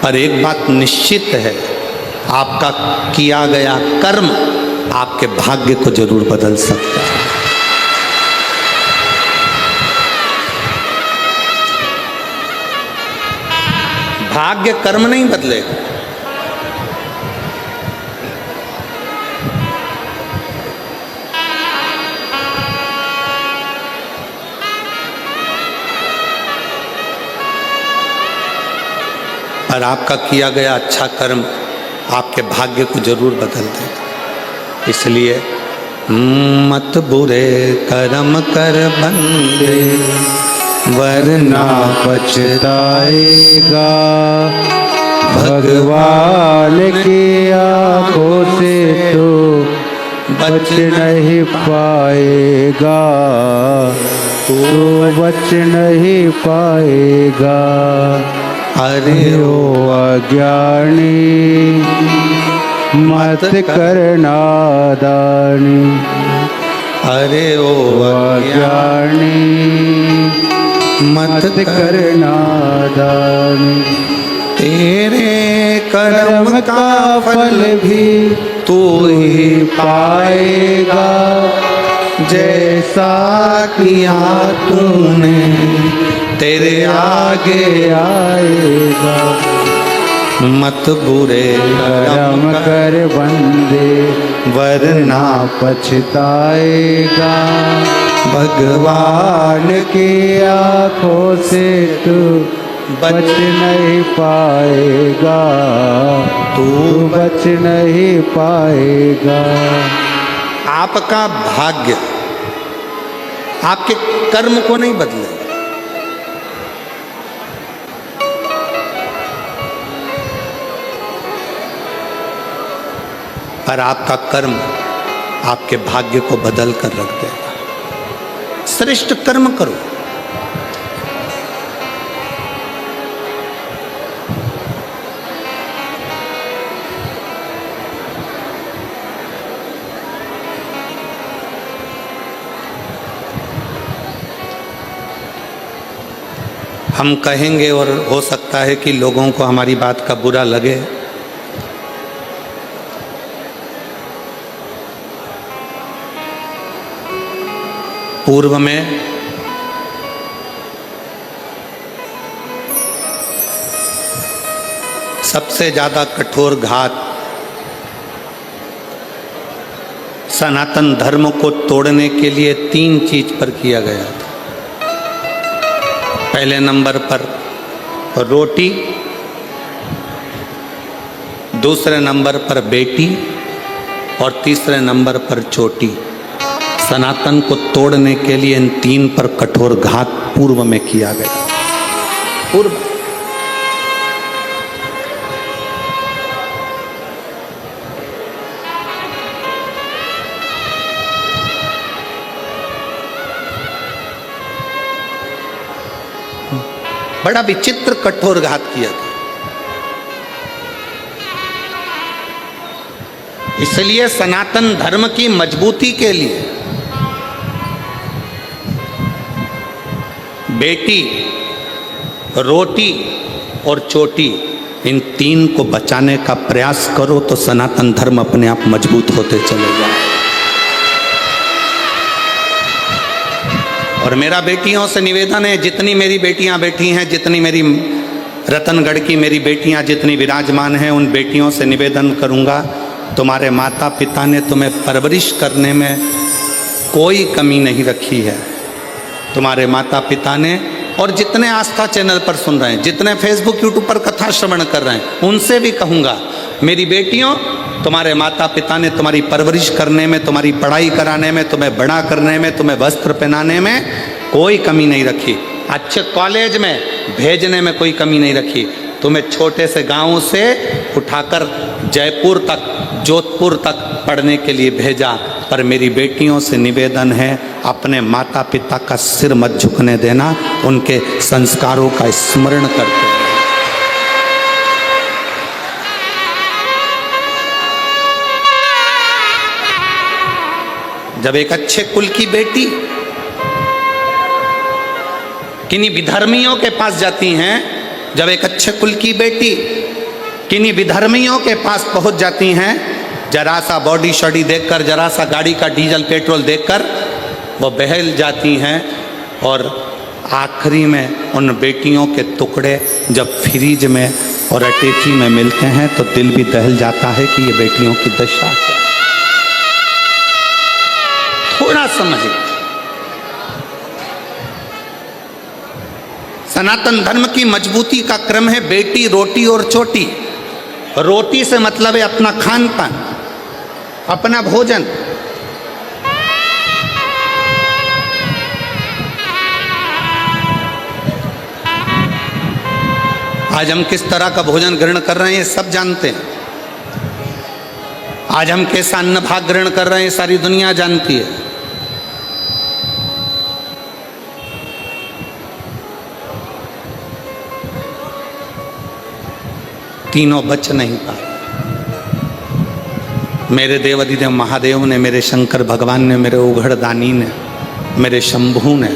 पर एक बात निश्चित है, आपका किया गया कर्म आपके भाग्य को जरूर बदल सकता है। भाग्य कर्म नहीं बदलेगा। और आपका किया गया अच्छा कर्म आपके भाग्य को जरूर बदल देगा। इसलिए मत बुरे कर्म कर बंदे, वरना पछताएगा। भगवान की आंखों से तो बच नहीं पाएगा, तो बच नहीं पाएगा। अरे ओ अज्ञानी मत करना दानी, अरे ओ अज्ञानी मत करना दानी। तेरे कर्म का फल भी तू ही पाएगा, जैसा किया तूने तेरे आगे आएगा। मत बुरे कर्म कर बंदे, वरना पछताएगा। भगवान की आंखों से तू बच नहीं पाएगा, तू बच नहीं पाएगा। आपका भाग्य आपके कर्म को नहीं बदलेगा। पर आपका कर्म आपके भाग्य को बदल कर रख देगा। श्रेष्ठ कर्म करो। हम कहेंगे और हो सकता है कि लोगों को हमारी बात का बुरा लगे, पूर्व में सबसे ज़्यादा कठोर घात सनातन धर्म को तोड़ने के लिए 3 चीज पर किया गया था। पहले नंबर पर रोटी, दूसरे नंबर पर बेटी और तीसरे नंबर पर चोटी। सनातन को तोड़ने के लिए इन 3 पर कठोर घात पूर्व में किया गया। पूर्व बड़ा विचित्र कठोर घात किया था। इसलिए सनातन धर्म की मजबूती के लिए बेटी, रोटी और चोटी, इन 3 को बचाने का प्रयास करो तो सनातन धर्म अपने आप मजबूत होते चले जाए। और मेरा बेटियों से निवेदन है, जितनी मेरी बेटियां बैठी हैं, जितनी मेरी रतनगढ़ की मेरी बेटियां जितनी विराजमान हैं, उन बेटियों से निवेदन करूंगा, तुम्हारे माता पिता ने तुम्हें परवरिश करने में कोई कमी नहीं रखी है। तुम्हारे माता पिता ने, और जितने आस्था चैनल पर सुन रहे हैं, जितने फेसबुक यूट्यूब पर कथा श्रवण कर रहे हैं, उनसे भी कहूँगा, मेरी बेटियों, तुम्हारे माता पिता ने तुम्हारी परवरिश करने में, तुम्हारी पढ़ाई कराने में, तुम्हें बड़ा करने में, तुम्हें वस्त्र पहनाने में कोई कमी नहीं रखी। अच्छे कॉलेज में भेजने में कोई कमी नहीं रखी। तुम्हें छोटे से गांव से उठाकर जयपुर तक, जोधपुर तक पढ़ने के लिए भेजा। पर मेरी बेटियों से निवेदन है, अपने माता पिता का सिर मत झुकने देना, उनके संस्कारों का स्मरण करते हैं। जब एक अच्छे कुल की बेटी किन्हीं विधर्मियों के पास जाती हैं, जब एक अच्छे कुल की बेटी किन्हीं विधर्मियों के पास पहुंच जाती हैं, जरा सा बॉडी शॉडी देखकर, जरा सा गाड़ी का डीजल पेट्रोल देखकर वो बहल जाती हैं। और आखिरी में उन बेटियों के टुकड़े जब फ्रिज में और अटैची में मिलते हैं तो दिल भी दहल जाता है कि ये बेटियों की दशा है। थोड़ा समझिए, सनातन धर्म की मजबूती का क्रम है बेटी, रोटी और चोटी। रोटी से मतलब है अपना खान पान, अपना भोजन। आज हम किस तरह का भोजन ग्रहण कर रहे हैं सब जानते हैं। आज हम कैसा अन्न भाग ग्रहण कर रहे हैं सारी दुनिया जानती है। तीनों बच नहीं पाए। मेरे देव अधिदेव महादेव ने, मेरे शंकर भगवान ने, मेरे उघड़दानी ने, मेरे शंभू ने,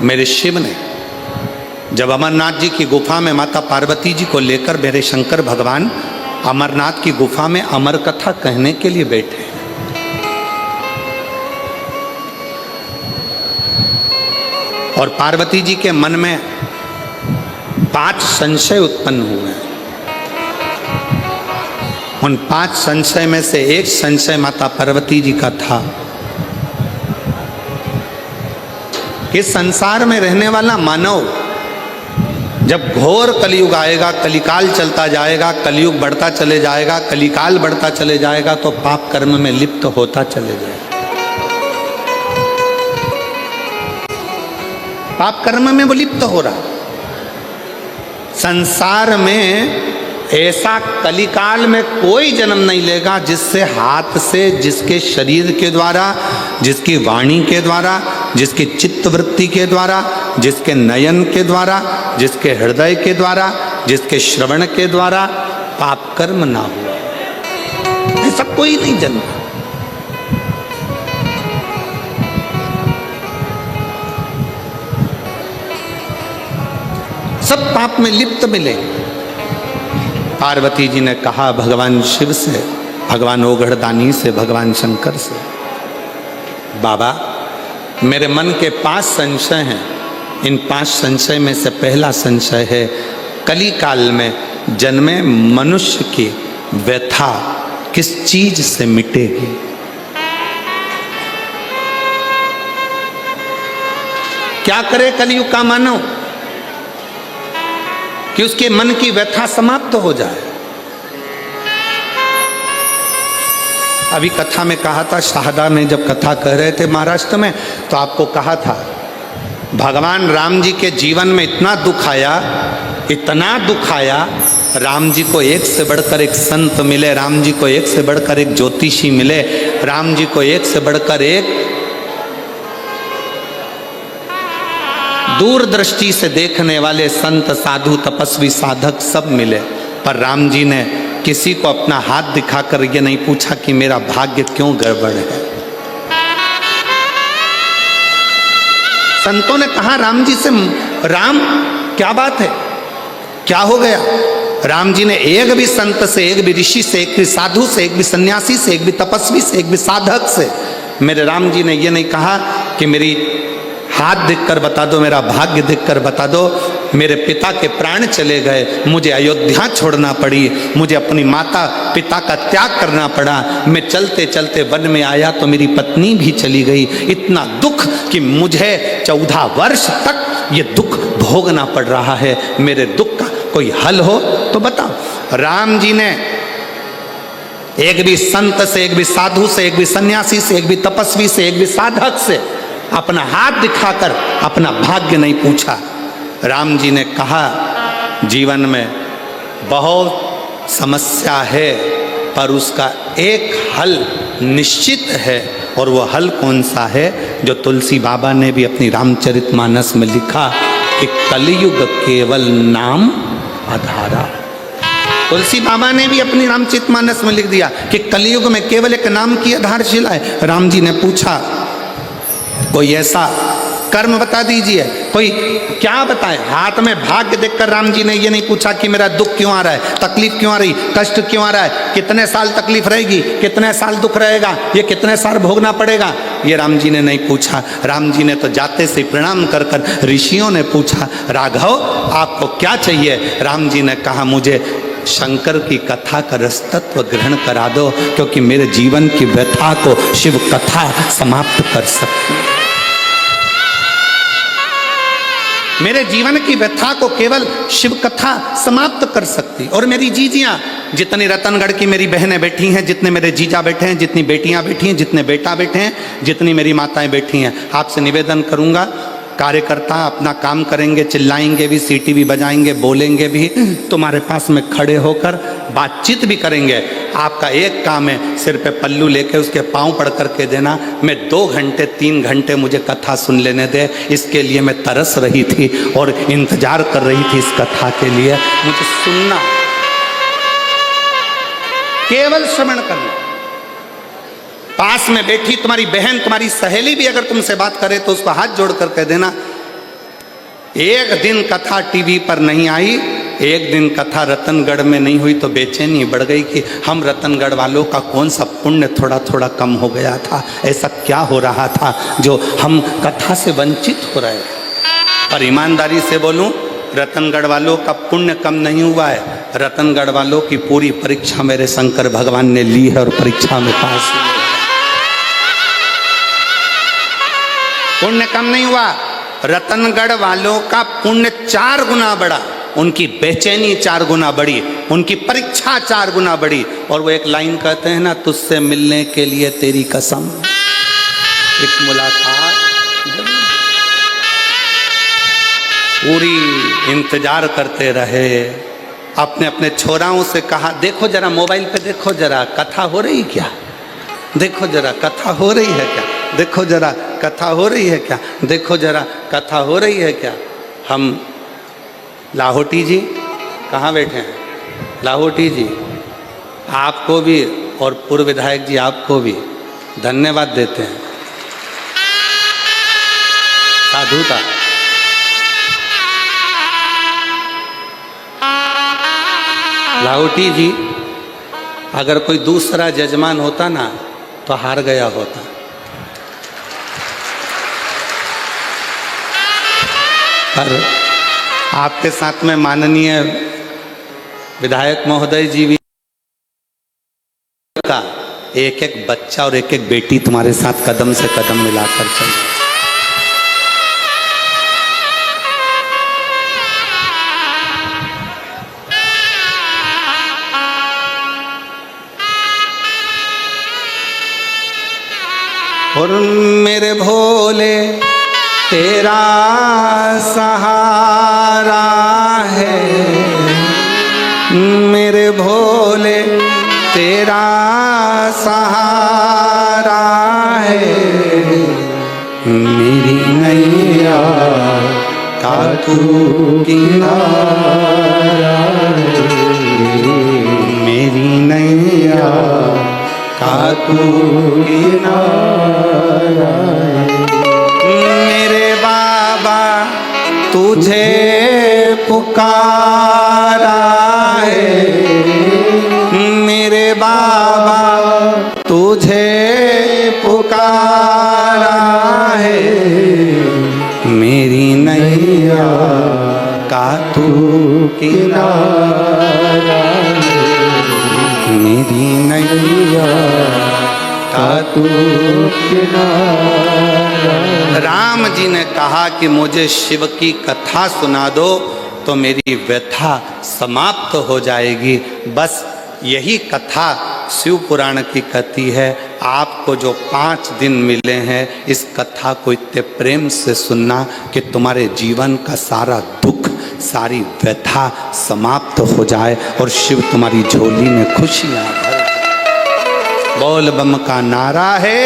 मेरे शिव ने, जब अमरनाथ जी की गुफा में माता पार्वती जी को लेकर मेरे शंकर भगवान अमरनाथ की गुफा में अमर कथा कहने के लिए बैठे, और पार्वती जी के मन में 5 संशय उत्पन्न हुए। उन 5 संशय में से एक संशय माता पार्वती जी का था कि संसार में रहने वाला मानव जब घोर कलयुग आएगा, कलिकाल चलता जाएगा, कलयुग बढ़ता चले जाएगा, कलिकाल बढ़ता चले जाएगा, तो पाप कर्म में लिप्त होता चले जाएगा। पाप कर्म में वो लिप्त हो रहा। संसार में ऐसा कलिकाल में कोई जन्म नहीं लेगा जिससे हाथ से, जिसके शरीर के द्वारा, जिसकी वाणी के द्वारा, जिसकी चित्तवृत्ति के द्वारा, जिसके नयन के द्वारा, जिसके हृदय के द्वारा, जिसके श्रवण के द्वारा पाप कर्म ना हो। ऐसा कोई नहीं जन्मा। सब पाप में लिप्त मिले। पार्वती जी ने कहा भगवान शिव से, भगवान ओघड़दानी से, भगवान शंकर से, बाबा मेरे मन के 5 संशय हैं। इन 5 संशय में से पहला संशय है कलिकाल में जन्मे मनुष्य की व्यथा किस चीज से मिटेगी। क्या करे कलियुग का मानव कि उसके मन की व्यथा समाप्त हो जाए। अभी कथा में कहा था, शाहदा में जब कथा कह रहे थे महाराष्ट्र में, तो आपको कहा था भगवान राम जी के जीवन में इतना दुख आया, इतना दुख आया। राम जी को एक से बढ़कर एक संत मिले, राम जी को एक से बढ़कर एक ज्योतिषी मिले, राम जी को एक से बढ़कर एक दूरदृष्टि से देखने वाले संत, साधु, तपस्वी, साधक सब मिले। पर राम जी ने किसी को अपना हाथ दिखाकर ये नहीं पूछा कि मेरा भाग्य क्यों गड़बड़ है। संतों ने कहा राम जी से, राम क्या बात है, क्या हो गया। राम जी ने एक भी संत से, एक भी ऋषि से, एक भी साधु से, एक भी सन्यासी से, एक भी तपस्वी से, एक भी साधक से, मेरे राम जी ने ये नहीं कहा कि मेरी हाथ देखकर बता दो, मेरा भाग्य देखकर बता दो। मेरे पिता के प्राण चले गए, मुझे अयोध्या छोड़ना पड़ी, मुझे अपनी माता पिता का त्याग करना पड़ा, मैं चलते चलते वन में आया तो मेरी पत्नी भी चली गई। इतना दुख कि मुझे 14 वर्ष तक ये दुख भोगना पड़ रहा है। मेरे दुख का कोई हल हो तो बताओ। राम जी ने एक भी संत से, एक भी साधु से, एक भी सन्यासी से, एक भी तपस्वी से, एक भी साधक से अपना हाथ दिखाकर अपना भाग्य नहीं पूछा। राम जी ने कहा जीवन में बहुत समस्या है पर उसका एक हल निश्चित है, और वो हल कौन सा है जो तुलसी बाबा ने भी अपनी रामचरितमानस में लिखा कि कलयुग केवल नाम आधारा। तुलसी बाबा ने भी अपनी रामचरितमानस में लिख दिया कि कलयुग में केवल एक नाम की आधारशिला है। राम जी ने पूछा कोई ऐसा कर्म बता दीजिए, कोई क्या बताए। हाथ में भाग्य देखकर राम जी ने ये नहीं पूछा कि मेरा दुख क्यों आ रहा है, तकलीफ क्यों आ रही, कष्ट क्यों आ रहा है, कितने साल तकलीफ रहेगी, कितने साल दुख रहेगा, ये कितने साल भोगना पड़ेगा, ये राम जी ने नहीं पूछा। राम जी ने तो जाते से प्रणाम कर कर ऋषियों ने पूछा, राघव आपको क्या चाहिए। राम जी ने कहा, मुझे शंकर की कथा का रसतत्व ग्रहण करा दो, क्योंकि मेरे जीवन की व्यथा को शिव कथा समाप्त कर सकती है। मेरे जीवन की व्यथा को केवल शिव कथा समाप्त कर सकती। और मेरी जीजियां, जितनी रतनगढ़ की मेरी बहनें बैठी हैं, जितने मेरे जीजा बैठे हैं, जितनी बेटियां बैठी हैं, जितने बेटा बैठे हैं, जितनी मेरी माताएं बैठी हैं, आपसे निवेदन करूंगा, कार्यकर्ता अपना काम करेंगे, चिल्लाएंगे भी, सीटी भी बजाएंगे, बोलेंगे भी, तुम्हारे पास में खड़े होकर बातचीत भी करेंगे। आपका एक काम है, सिर पे पल्लू लेके उसके पांव पड़ करके देना। मैं 2 घंटे 3 घंटे मुझे कथा सुन लेने दे, इसके लिए मैं तरस रही थी और इंतजार कर रही थी इस कथा के लिए। मुझे सुनना, केवल श्रवण करना। पास में बैठी तुम्हारी बहन, तुम्हारी सहेली भी अगर तुमसे बात करे तो उसको हाथ जोड़ कर कह देना, एक दिन कथा टीवी पर नहीं आई, एक दिन कथा रतनगढ़ में नहीं हुई तो बेचैनी बढ़ गई कि हम रतनगढ़ वालों का कौन सा पुण्य थोड़ा थोड़ा कम हो गया था, ऐसा क्या हो रहा था जो हम कथा से वंचित हो रहे। पर ईमानदारी से बोलूं, रतनगढ़ वालों का पुण्य कम नहीं हुआ है, रतनगढ़ वालों की पूरी परीक्षा मेरे शंकर भगवान ने ली है और परीक्षा में पास हुई। पुण्य कम नहीं हुआ, रतनगढ़ वालों का पुण्य 4 गुना बढ़ा, उनकी बेचैनी 4 गुना बढ़ी, उनकी परीक्षा 4 गुना बढ़ी। और वो एक लाइन कहते हैं ना, तुझसे मिलने के लिए तेरी कसम, एक मुलाकात पूरी इंतजार करते रहे। अपने अपने छोराओं से कहा, देखो जरा मोबाइल पे देखो जरा कथा हो रही क्या, देखो जरा कथा हो रही है क्या, देखो जरा कथा हो रही है क्या, देखो जरा कथा हो रही है क्या। हम लाहौटी जी कहाँ बैठे हैं, लाहौटी जी आपको भी और पूर्व विधायक जी आपको भी धन्यवाद देते हैं, साधुता। लाहौटी जी, अगर कोई दूसरा जजमान होता ना तो हार गया होता। पर आपके साथ में माननीय विधायक महोदय जी भी का एक एक बच्चा और एक एक बेटी तुम्हारे साथ कदम से कदम मिलाकर चल। और मेरे भोले तेरा सहारा है, मेरे भोले तेरा सहारा है, मेरी नैया का तू किनारा है, मेरी नैया का तू किनारा है। मेरे बाबा तुझे पुकारा है, मेरे बाबा तुझे पुकारा है, मेरी नैया का तू किनारा है, मेरी नैया का तू किनारा। राम जी ने कहा कि मुझे शिव की कथा सुना दो तो मेरी व्यथा समाप्त हो जाएगी। बस यही कथा शिव पुराण की कथी है। आपको जो 5 दिन मिले हैं, इस कथा को इतने प्रेम से सुनना कि तुम्हारे जीवन का सारा दुख, सारी व्यथा समाप्त हो जाए और शिव तुम्हारी झोली में खुशियां भर। बोल बम का नारा है,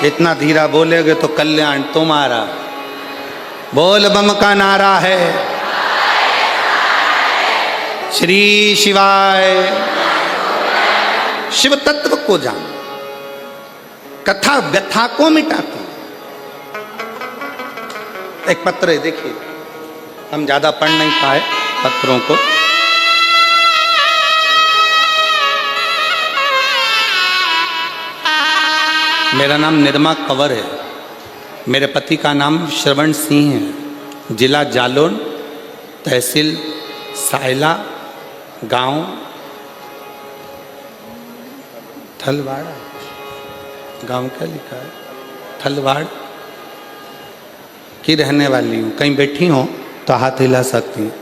इतना धीरा बोलेगे तो कल्याण तुम्हारा। बोल बम का नारा है, श्री शिवाय। शिव तत्व को जान, कथा व्यथा को मिटाती, एक पत्र है, देखिए, हम ज़्यादा पढ़ नहीं पाए पत्रों को। मेरा नाम निर्मा कंवर है, मेरे पति का नाम श्रवण सिंह है, जिला जालौन, तहसील सायला, गांव थलवाड़ा। गांव क्या लिखा है? थलवाड़ की रहने वाली हूँ। कहीं बैठी हो तो हाथ हिला सकती हैं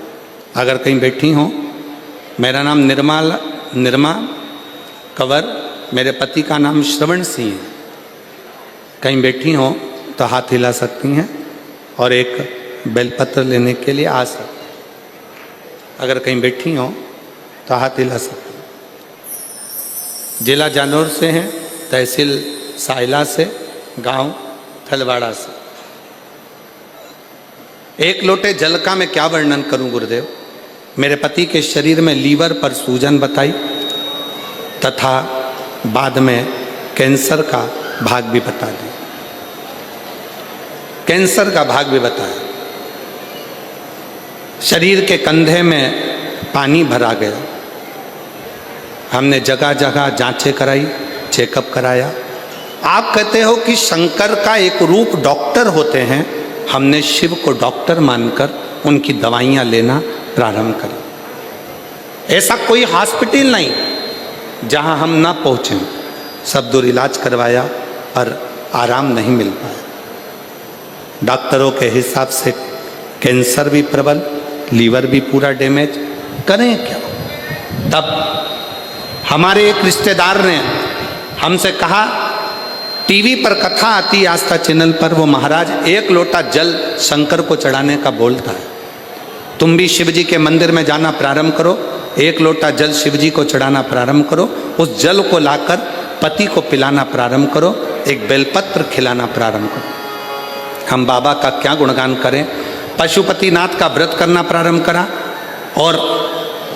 अगर कहीं बैठी हो। मेरा नाम निर्मा कंवर, मेरे पति का नाम श्रवण सिंह है। कहीं बैठी हो तो हाथ हिला सकती हैं और एक बेलपत्र लेने के लिए आ सकती हैं। अगर कहीं बैठी हो तो हाथ हिला सकती हैं। जिला जालौर से हैं, तहसील सायला से, गांव थलवाड़ा से। एक लोटे जल का मैं क्या वर्णन करूं गुरुदेव। मेरे पति के शरीर में लीवर पर सूजन बताई तथा बाद में कैंसर का भाग भी बता दिया। कैंसर का भाग भी बताया। शरीर के कंधे में पानी भरा गया। हमने जगह जगह जांचें कराई, चेकअप कराया। आप कहते हो कि शंकर का एक रूप डॉक्टर होते हैं, हमने शिव को डॉक्टर मानकर उनकी दवाइयाँ लेना प्रारंभ करी। ऐसा कोई हॉस्पिटल नहीं जहाँ हम ना पहुँचें। सब दूर इलाज करवाया पर आराम नहीं मिल पाया। डॉक्टरों के हिसाब से कैंसर भी प्रबल, लीवर भी पूरा डैमेज। करें क्या? तब हमारे एक रिश्तेदार ने हमसे कहा, टीवी पर कथा आती है आस्था चैनल पर, वो महाराज एक लोटा जल शंकर को चढ़ाने का बोलता है। तुम भी शिव जी के मंदिर में जाना प्रारंभ करो, एक लोटा जल शिव जी को चढ़ाना प्रारंभ करो, उस जल को लाकर पति को पिलाना प्रारंभ करो, एक बेलपत्र खिलाना प्रारंभ करो। हम बाबा का क्या गुणगान करें। पशुपतिनाथ का व्रत करना प्रारंभ करा और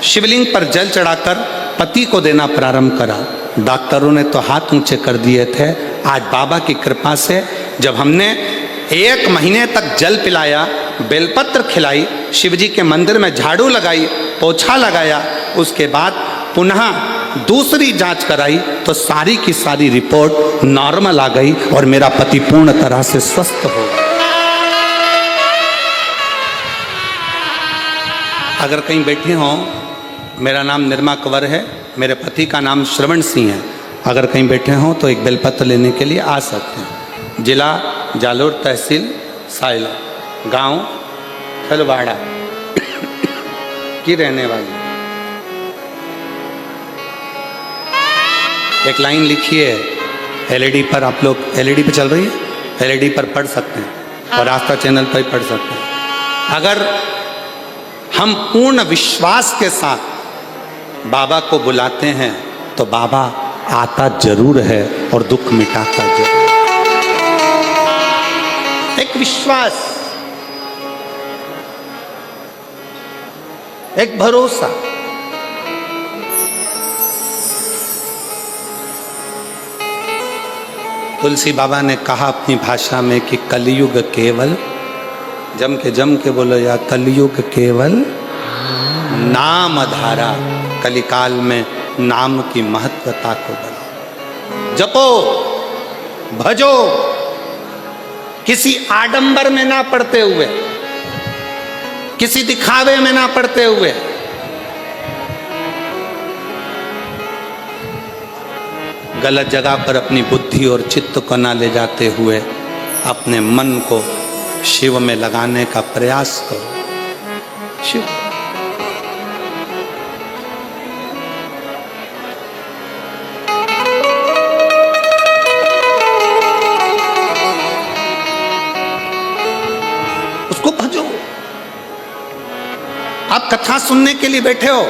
शिवलिंग पर जल चढ़ाकर पति को देना प्रारंभ करा। डॉक्टरों ने तो हाथ ऊंचे कर दिए थे। आज बाबा की कृपा से जब हमने 1 महीने तक जल पिलाया, बेलपत्र खिलाई, शिवजी के मंदिर में झाड़ू लगाई, पोछा लगाया, उसके बाद पुनः दूसरी जांच कराई तो सारी की सारी रिपोर्ट नॉर्मल आ गई और मेरा पति पूर्ण तरह से स्वस्थ हो गया। अगर कहीं बैठे हों, मेरा नाम निर्मा कंवर है, मेरे पति का नाम श्रवण सिंह है। अगर कहीं बैठे हों तो एक बेलपत्र लेने के लिए आ सकते हैं। जिला जालौर, तहसील सायला, गांव थलवाड़ा की रहने वाली। एक लाइन लिखी है एलईडी पर, आप लोग एलईडी पर चल रही है, एलईडी पर पढ़ सकते हैं और आस्था चैनल पर ही पढ़ सकते हैं। अगर हम पूर्ण विश्वास के साथ बाबा को बुलाते हैं तो बाबा आता जरूर है और दुख मिटाता जरूर। एक विश्वास, एक भरोसा। तुलसी बाबा ने कहा अपनी भाषा में कि कलयुग केवल, जम के बोलो या, कलयुग केवल नाम धारा। कलिकाल में नाम की महत्वता को बढ़ाओ, जपो, भजो, किसी आडंबर में ना पड़ते हुए, किसी दिखावे में ना पड़ते हुए। गलत जगह पर अपनी बुद्धि और चित्त को ना ले जाते हुए अपने मन को शिव में लगाने का प्रयास करो। शिव उसको भजो। आप कथा सुनने के लिए बैठे हो,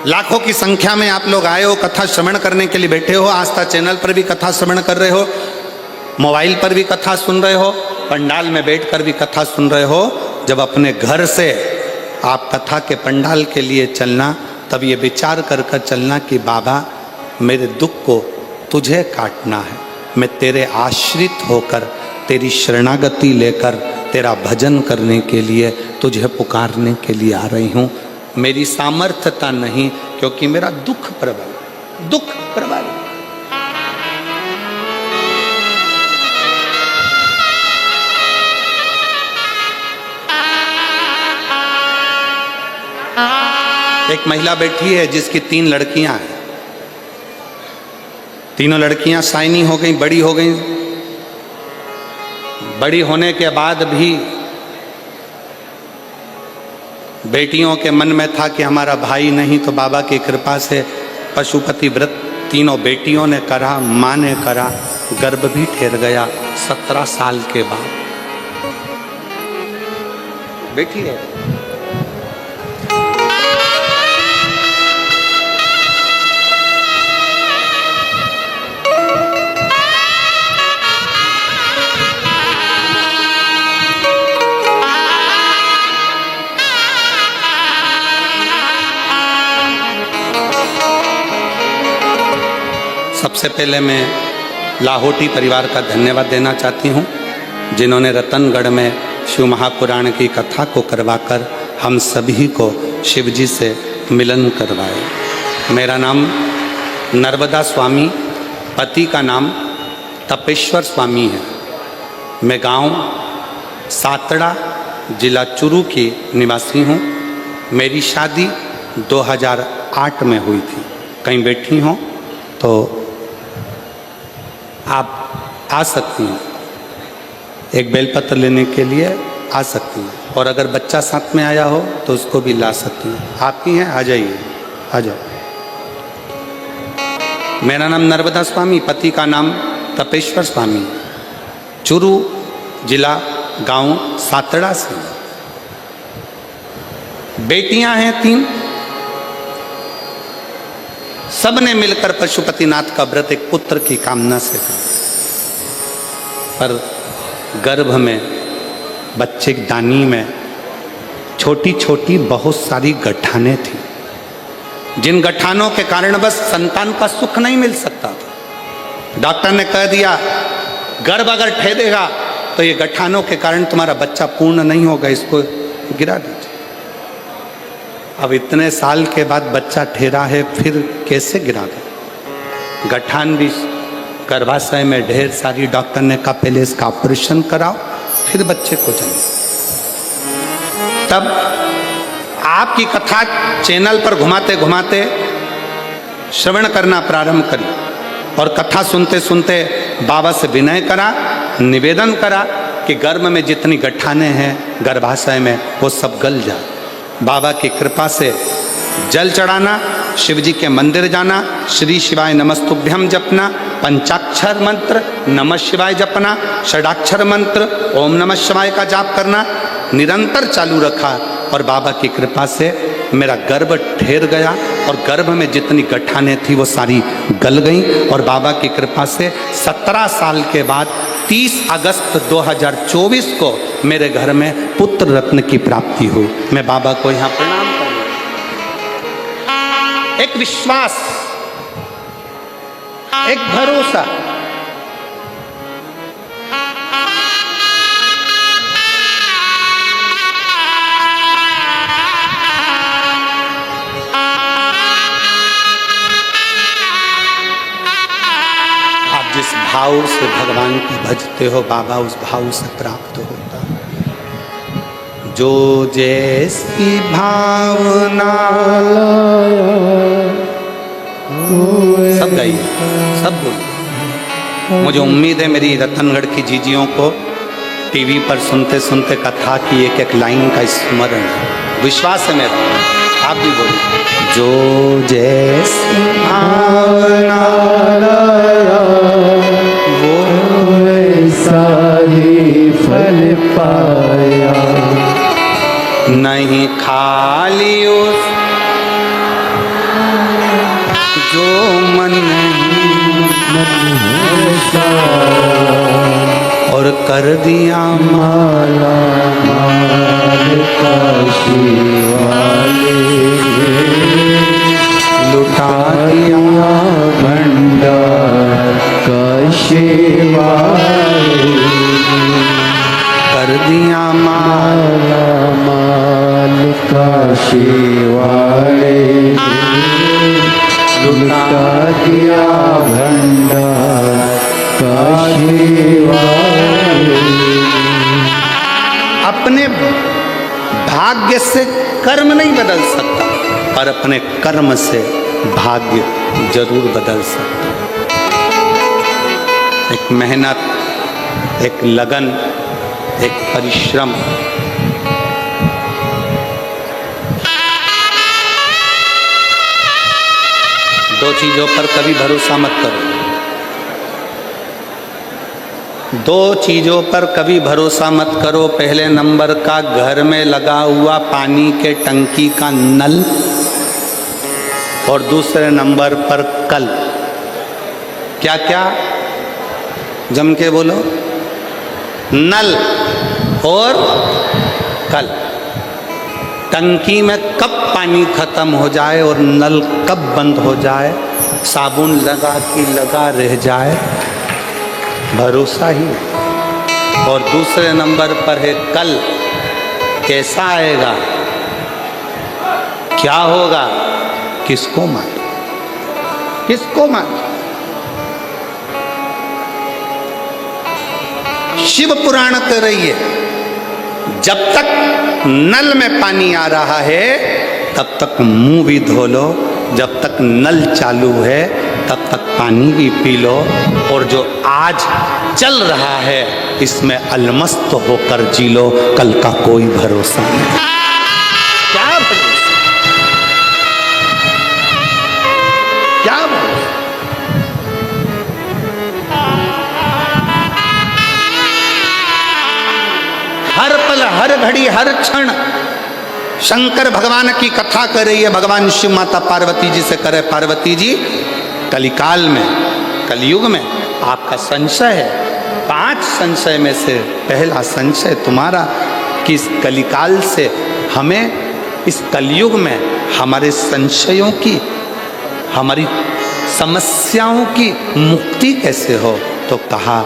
लाखों की संख्या में आप लोग आए हो, कथा श्रवण करने के लिए बैठे हो। आस्था चैनल पर भी कथा श्रवण कर रहे हो, मोबाइल पर भी कथा सुन रहे हो, पंडाल में बैठकर भी कथा सुन रहे हो। जब अपने घर से आप कथा के पंडाल के लिए चलना, तब ये विचार कर कर चलना कि बाबा मेरे दुख को तुझे काटना है, मैं तेरे आश्रित होकर, तेरी शरणागति लेकर तेरा भजन करने के लिए, तुझे पुकारने के लिए आ रही हूँ। मेरी सामर्थ्यता नहीं, क्योंकि मेरा दुख प्रबल, दुख प्रबल। एक महिला बैठी है जिसकी 3 लड़कियां हैं। तीनों लड़कियां साइनी हो गई, बड़ी हो गई। बड़ी होने के बाद भी बेटियों के मन में था कि हमारा भाई नहीं, तो बाबा की कृपा से पशुपति व्रत तीनों बेटियों ने करा, माँ ने करा, गर्भ भी ठहर गया 17 साल के बाद। बेटी है। सबसे पहले मैं लाहौटी परिवार का धन्यवाद देना चाहती हूँ, जिन्होंने रतनगढ़ में शिव महापुराण की कथा को करवाकर हम सभी को शिव जी से मिलन करवाए। मेरा नाम नर्मदा स्वामी, पति का नाम तपेश्वर स्वामी है। मैं गांव सातड़ा, जिला चुरू की निवासी हूँ। मेरी शादी 2008 में हुई थी। कहीं बैठी हों तो आप आ सकती हैं, एक बेलपत्र लेने के लिए आ सकती हैं, और अगर बच्चा साथ में आया हो तो उसको भी ला सकती हैं। आपकी हैं, आ जाइए, आ जाओ। मेरा नाम नर्मदा स्वामी, पति का नाम तपेश्वर स्वामी, चुरू जिला, गांव सातड़ा से। बेटियां हैं 3। सब ने मिलकर पशुपतिनाथ का व्रत एक पुत्र की कामना से किया, पर गर्भ में, बच्चे की दानी में छोटी छोटी बहुत सारी गठानें थी, जिन गठानों के कारण बस संतान का सुख नहीं मिल सकता था। डॉक्टर ने कह दिया गर्भ अगर ठहरेगा तो ये गठानों के कारण तुम्हारा बच्चा पूर्ण नहीं होगा, इसको गिरा दीजिए। अब इतने साल के बाद बच्चा ठहरा है, फिर कैसे गिरा दे? गठान भी गर्भाशय में ढेर सारी। डॉक्टर ने कहा पहले इसका ऑपरेशन कराओ, फिर बच्चे को जन्म। तब आपकी कथा चैनल पर घुमाते घुमाते श्रवण करना प्रारंभ करी, और कथा सुनते सुनते बाबा से विनय करा, निवेदन करा कि गर्भ में जितनी गठाने हैं गर्भाशय में वो सब गल जाए। बाबा की कृपा से जल चढ़ाना, शिव जी के मंदिर जाना, श्री शिवाय नमस्तुभ्यम जपना, पंचाक्षर मंत्र नमः शिवाय जपना, षडाक्षर मंत्र ओम नमः शिवाय का जाप करना निरंतर चालू रखा, और बाबा की कृपा से मेरा गर्भ ठहर गया, और गर्भ में जितनी गठानें थी वो सारी गल गईं, और बाबा की कृपा से 17 साल के बाद 30 अगस्त 2024 को मेरे घर में पुत्र रत्न की प्राप्ति हुई। मैं बाबा को यहाँ प्रणाम करूँ। एक विश्वास, एक भरोसा, जिस भाव से भगवान को भजते हो बाबा उस भाव से प्राप्त होता है। जो जैसी भावना, सब गाइए, सब बोलिए। मुझे उम्मीद है मेरी रतनगढ़ की जीजियों को टीवी पर सुनते सुनते कथा की एक एक लाइन का स्मरण है, विश्वास है मेरा। आप भी बोलिए। जो जैसी भावना वो वैसा ही फल पाया, नहीं खाली उस जो मन और कर दिया माला माल काशी वाले, लुटा दिया भंडार काशी वाले, कर कर दिया माला माल काशी वाले लुटा दिया भंडार काशी वाले। अपने भाग्य से कर्म नहीं बदल सकता, पर अपने कर्म से भाग्य जरूर बदल सकता। एक मेहनत, एक लगन, एक परिश्रम, दो चीजों पर कभी भरोसा मत करो। दो चीजों पर कभी भरोसा मत करो। पहले नंबर का घर में लगा हुआ पानी के टंकी का नल, और दूसरे नंबर पर कल। क्या क्या? जम के बोलो। नल और कल। टंकी में कब पानी खत्म हो जाए और नल कब बंद हो जाए, साबुन लगा कि लगा रह जाए, भरोसा ही। और दूसरे नंबर पर है कल। कैसा आएगा, क्या होगा, किसको मालूम, किसको मालूम। शिव पुराण कह रही है, जब तक नल में पानी आ रहा है तब तक मुंह भी धो लो, जब तक नल चालू है तब तक पानी भी पी लो, और जो आज चल रहा है इसमें अलमस्त होकर जी लो, कल का कोई भरोसा नहीं। क्या भरोसा, क्या भरोसा। हर पल, हर घड़ी, हर क्षण शंकर भगवान की कथा कर रही है। भगवान शिव माता पार्वती जी से करे, पार्वती जी कलिकाल में, कलयुग में आपका संशय है। 5 संशय में से पहला संशय तुम्हारा कि इस कलिकाल से हमें, इस कलयुग में हमारे संशयों की, हमारी समस्याओं की मुक्ति कैसे हो। तो कहा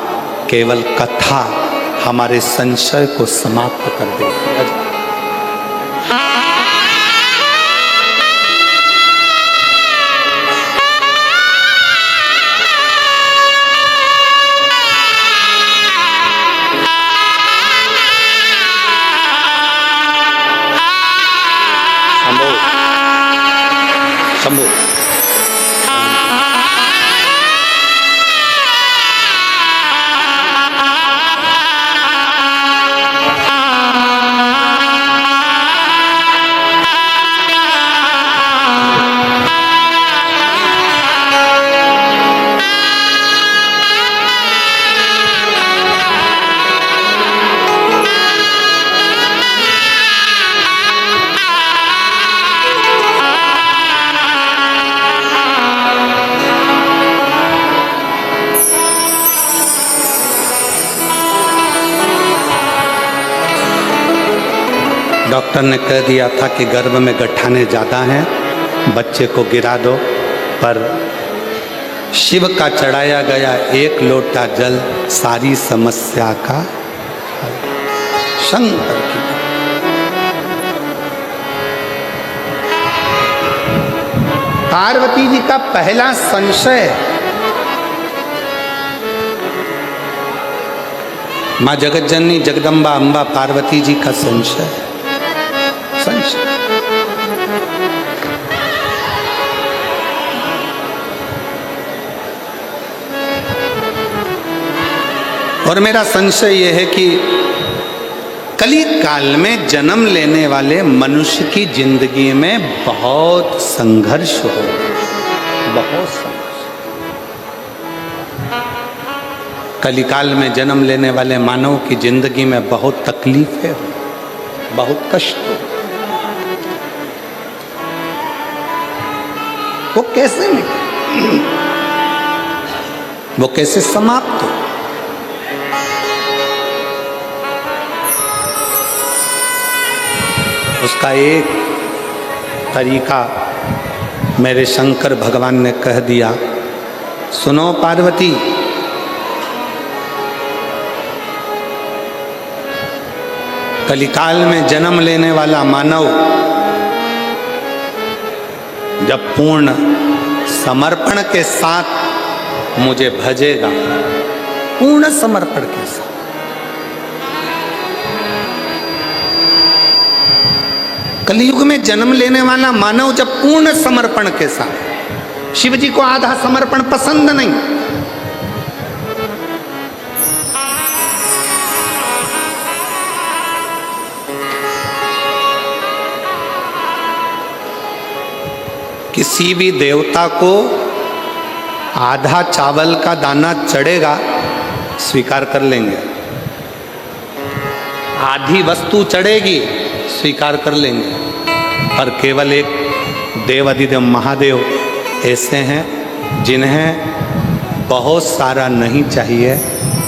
केवल कथा हमारे संशय को समाप्त कर देती है। शंभू डॉक्टर ने कह दिया था कि गर्भ में गठाने ज़्यादा हैं, बच्चे को गिरा दो, पर शिव का चढ़ाया गया 1 लोटा जल सारी समस्या का हल। शंकर की पार्वती जी का पहला संशय, माँ जगतजननी जगदम्बा अम्बा पार्वती जी का संशय, और मेरा संशय यह है कि कली काल में जन्म लेने वाले मनुष्य की जिंदगी में बहुत संघर्ष हो, बहुत संघर्ष। कलिकाल में जन्म लेने वाले मानव की जिंदगी में बहुत तकलीफें हो, बहुत कष्ट हो। वो कैसे निकले, वो कैसे समाप्त हो। उसका एक तरीका मेरे शंकर भगवान ने कह दिया, सुनो पार्वती, कलिकाल में जन्म लेने वाला मानव जब पूर्ण समर्पण के साथ मुझे भजेगा, पूर्ण समर्पण के साथ, कलयुग में जन्म लेने वाला मानव जब पूर्ण समर्पण के साथ, शिव जी को आधा समर्पण पसंद नहीं, किसी भी देवता को आधा चावल का दाना चढ़ेगा स्वीकार कर लेंगे, आधी वस्तु चढ़ेगी स्वीकार कर लेंगे, पर केवल एक देव अधिदेव महादेव ऐसे हैं जिन्हें बहुत सारा नहीं चाहिए।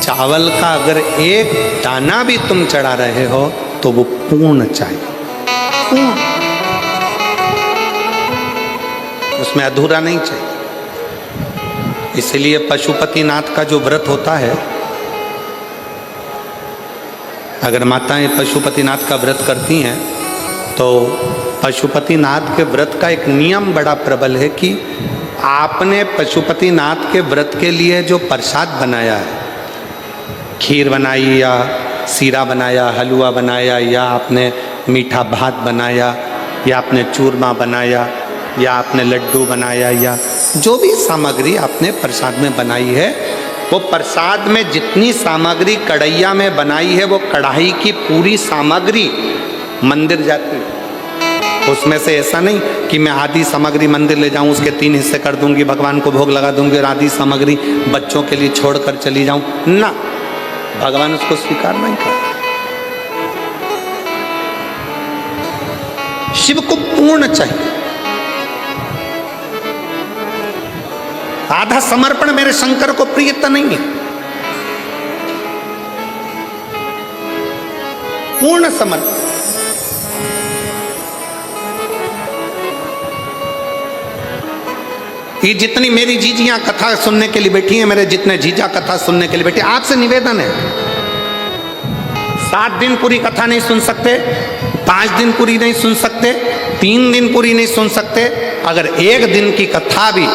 चावल का अगर एक दाना भी तुम चढ़ा रहे हो तो वो पूर्ण चाहिए, पूर्ण, उसमें अधूरा नहीं चाहिए। इसलिए पशुपतिनाथ का जो व्रत होता है, अगर माताएं पशुपतिनाथ का व्रत करती हैं तो पशुपतिनाथ के व्रत का एक नियम बड़ा प्रबल है कि आपने पशुपतिनाथ के व्रत के लिए जो प्रसाद बनाया है, खीर बनाई या सीरा बनाया, हलवा बनाया, या आपने मीठा भात बनाया, या आपने चूरमा बनाया, या आपने लड्डू बनाया, या जो भी सामग्री आपने प्रसाद में बनाई है, वो प्रसाद में जितनी सामग्री कढ़ैया में बनाई है वो कढ़ाई की पूरी सामग्री मंदिर जाती है। उसमें से ऐसा नहीं कि मैं आधी सामग्री मंदिर ले जाऊं, उसके 3 हिस्से कर दूंगी, भगवान को भोग लगा दूंगी और आधी सामग्री बच्चों के लिए छोड़कर चली जाऊं, ना, भगवान उसको स्वीकार नहीं करते। शिव को पूर्ण चाहिए। आधा समर्पण मेरे शंकर को प्रियता नहीं है, पूर्ण समर्पण। ये जितनी मेरी जीजियां कथा सुनने के लिए बैठी हैं, मेरे जितने जीजा कथा सुनने के लिए बैठे, आपसे निवेदन है, 7 दिन पूरी कथा नहीं सुन सकते, 5 दिन पूरी नहीं सुन सकते, 3 दिन पूरी नहीं सुन सकते, अगर 1 दिन की कथा भी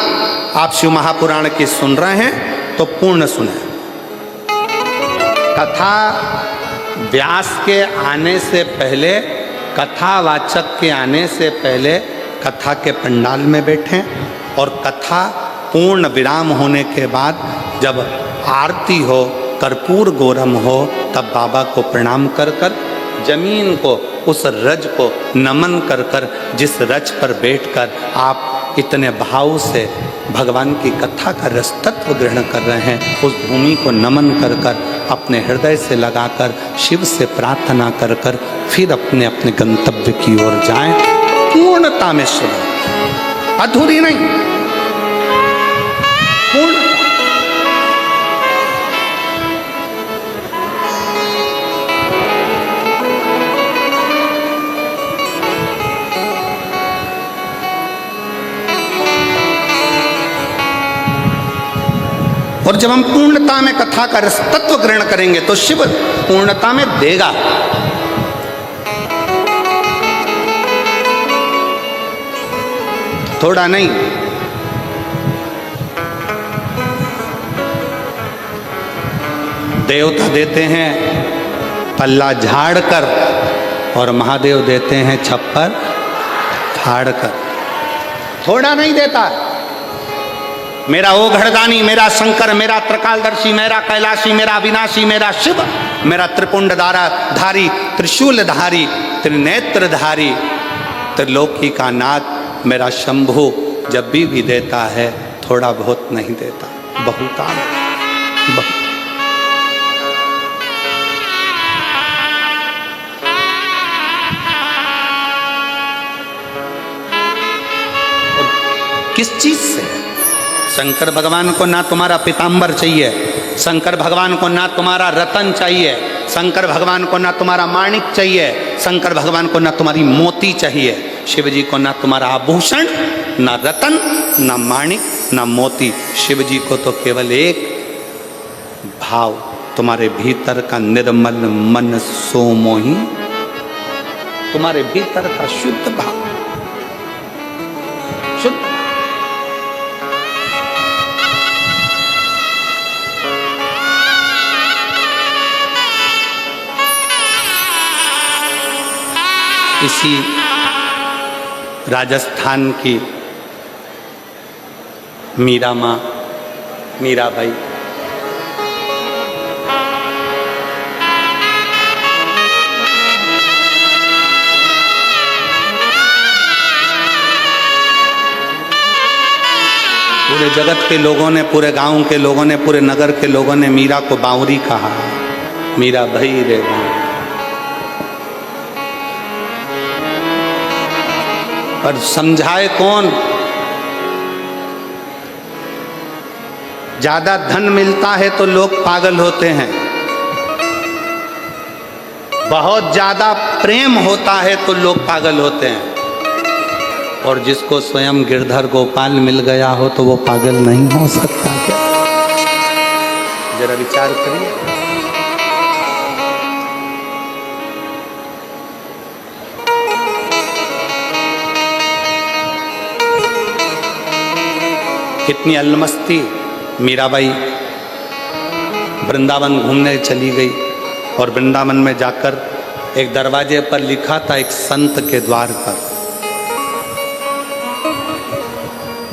आप शिव महापुराण की सुन रहे हैं तो पूर्ण सुने। कथा व्यास के आने से पहले, कथावाचक के आने से पहले कथा के पंडाल में बैठें, और कथा पूर्ण विराम होने के बाद जब आरती हो, कर्पूर गौरम हो, तब बाबा को प्रणाम कर कर, जमीन को, उस रज को नमन कर कर, जिस रज पर बैठकर आप इतने भाव से भगवान की कथा का रस तत्व ग्रहण कर रहे हैं, उस भूमि को नमन कर कर, अपने हृदय से लगाकर, शिव से प्रार्थना कर कर, फिर अपने अपने गंतव्य की ओर जाएं, पूर्णता में शिव, अधूरी नहीं, पूर्ण। और जब हम पूर्णता में कथा का रस तत्व ग्रहण करेंगे तो शिव पूर्णता में देगा। थोड़ा नहीं, देवता देते हैं पल्ला झाड़ कर और महादेव देते हैं छप्पर फाड़ कर, थोड़ा नहीं देता। मेरा ओ घड़दानी, मेरा शंकर, मेरा त्रिकालदर्शी, मेरा कैलाशी, मेरा अविनाशी, मेरा शिव, मेरा त्रिपुंड धारी, त्रिशूलधारी, त्रिनेत्रधारी, त्रिलोकी का नाथ, मेरा शंभु जब भी देता है थोड़ा बहुत नहीं देता, बहुत बहुत। किस चीज से? शंकर भगवान को ना तुम्हारा पीताम्बर चाहिए, शंकर भगवान को ना तुम्हारा रतन चाहिए, शंकर भगवान को ना तुम्हारा माणिक चाहिए, शंकर भगवान को ना तुम्हारी मोती चाहिए, शिव जी को ना तुम्हारा आभूषण, ना रतन, ना माणिक, ना मोती। शिव जी को तो केवल एक भाव, तुम्हारे भीतर का निर्मल मन सो मोही तुम्हारे भीतर का शुद्ध भाव, शुद्ध। इसी राजस्थान की मीरा माँ, मीराबाई, पूरे जगत के लोगों ने, पूरे गांव के लोगों ने, पूरे नगर के लोगों ने मीरा को बावरी कहा, मीरा भाई रे बावरी। पर समझाए कौन? ज्यादा धन मिलता है तो लोग पागल होते हैं, बहुत ज्यादा प्रेम होता है तो लोग पागल होते हैं, और जिसको स्वयं गिरधर गोपाल मिल गया हो तो वो पागल नहीं हो सकता क्या? जरा विचार करिए। कितनी अलमस्ती। मीराबाई वृंदावन घूमने चली गई और वृंदावन में जाकर एक दरवाजे पर लिखा था, एक संत के द्वार पर।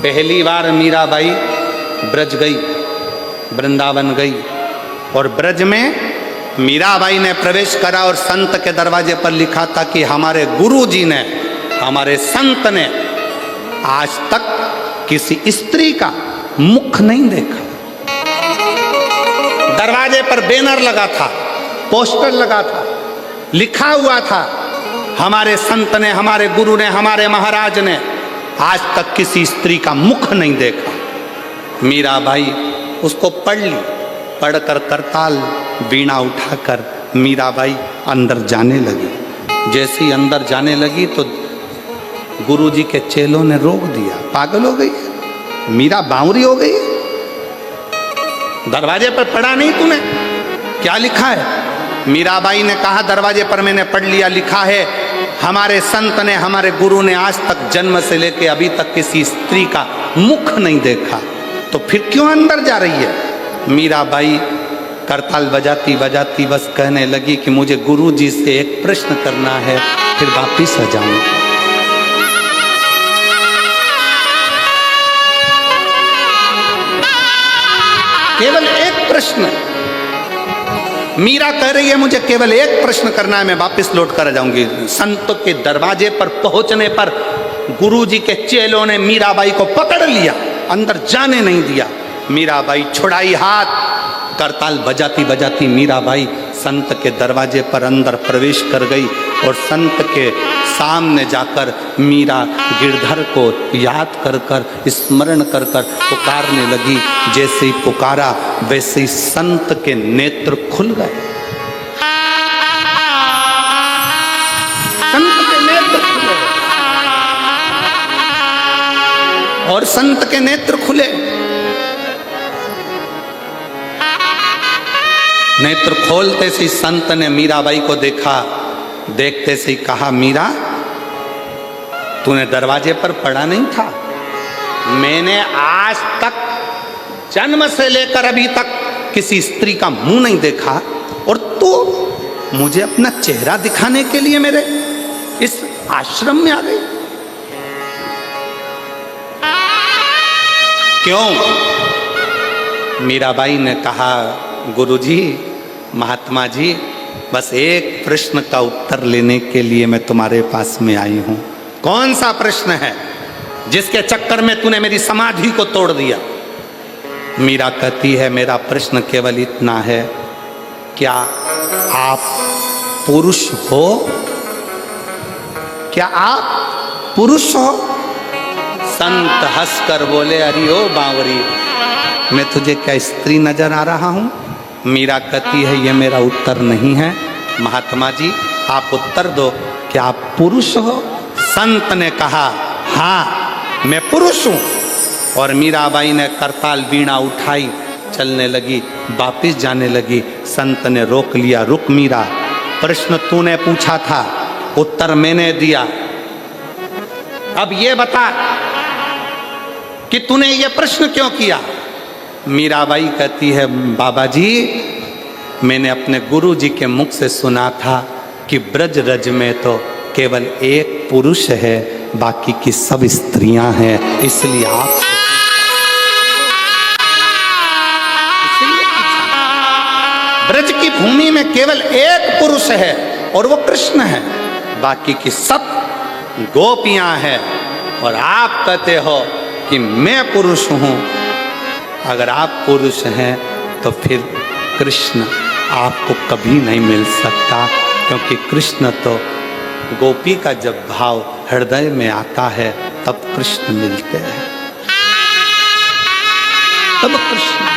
पहली बार मीराबाई ब्रज गई, वृंदावन गई, और ब्रज में मीराबाई ने प्रवेश करा और संत के दरवाजे पर लिखा था कि हमारे गुरु जी ने, हमारे संत ने आज तक किसी स्त्री का मुख नहीं देखा। दरवाजे पर बैनर लगा था, पोस्टर लगा था, लिखा हुआ था, हमारे संत ने, हमारे गुरु ने, हमारे महाराज ने आज तक किसी स्त्री का मुख नहीं देखा। मीराबाई उसको पढ़ ली, पढ़कर करताल वीणा उठाकर मीराबाई अंदर जाने लगी। जैसे ही अंदर जाने लगी तो गुरुजी के चेलों ने रोक दिया। पागल हो गई, मीरा बावरी हो गई, दरवाजे पर पढ़ा नहीं तूने? क्या लिखा है? मीराबाई ने कहा, दरवाजे पर मैंने पढ़ लिया, लिखा है हमारे संत ने, हमारे गुरु ने आज तक जन्म से लेकर अभी तक किसी स्त्री का मुख नहीं देखा, तो फिर क्यों अंदर जा रही है? मीराबाई करताल बजाती बजाती बस कहने लगी कि मुझे गुरु जी से एक प्रश्न करना है, फिर वापिस आ जाऊंगी। केवल एक प्रश्न। मीरा कह रही है मुझे केवल एक प्रश्न करना है, मैं वापस लौट कर आ जाऊंगी। संत के दरवाजे पर पहुंचने पर गुरुजी के चेलों ने मीराबाई को पकड़ लिया, अंदर जाने नहीं दिया। मीराबाई छुड़ाई हाथ, करताल बजाती बजाती मीराबाई संत के दरवाजे पर अंदर प्रवेश कर गई और संत के सामने जाकर मीरा गिरधर को याद कर कर, स्मरण कर कर पुकारने लगी। जैसे ही पुकारा वैसे ही संत के नेत्र खुल गए। संत के नेत्र खुले और संत के नेत्र खुले। नेत्र खोलते से संत ने मीराबाई को देखा, देखते से ही कहा, मीरा तूने दरवाजे पर पड़ा नहीं था? मैंने आज तक जन्म से लेकर अभी तक किसी स्त्री का मुंह नहीं देखा, और तू मुझे अपना चेहरा दिखाने के लिए मेरे इस आश्रम में आ गई? क्यों? मीराबाई ने कहा, गुरुजी, महात्मा जी, बस एक प्रश्न का उत्तर लेने के लिए मैं तुम्हारे पास में आई हूं। कौन सा प्रश्न है जिसके चक्कर में तूने मेरी समाधि को तोड़ दिया? मीरा कहती है, मेरा प्रश्न केवल इतना है, क्या आप पुरुष हो? क्या आप पुरुष हो? संत हंसकर बोले, अरे ओ बावरी, मैं तुझे क्या स्त्री नजर आ रहा हूं? मीरा कहती है, ये मेरा उत्तर नहीं है, महात्मा जी आप उत्तर दो, क्या आप पुरुष हो? संत ने कहा, हाँ मैं पुरुष हूं। और मीराबाई ने करताल वीणा उठाई, चलने लगी, वापिस जाने लगी। संत ने रोक लिया, रुक मीरा, प्रश्न तूने पूछा था, उत्तर मैंने दिया। अब ये बता कि तूने ये प्रश्न क्यों किया? मीराबाई कहती है, बाबा जी मैंने अपने गुरु जी के मुख से सुना था कि ब्रज रज में तो केवल एक पुरुष है, बाकी की सब स्त्रियां हैं, इसलिए आप ब्रज की भूमि में केवल एक पुरुष है और वो कृष्ण है, बाकी की सब गोपियां हैं। और आप कहते हो कि मैं पुरुष हूं। अगर आप पुरुष हैं तो फिर कृष्ण आपको कभी नहीं मिल सकता, क्योंकि कृष्ण तो गोपी का जब भाव हृदय में आता है तब कृष्ण मिलते हैं, तब कृष्ण।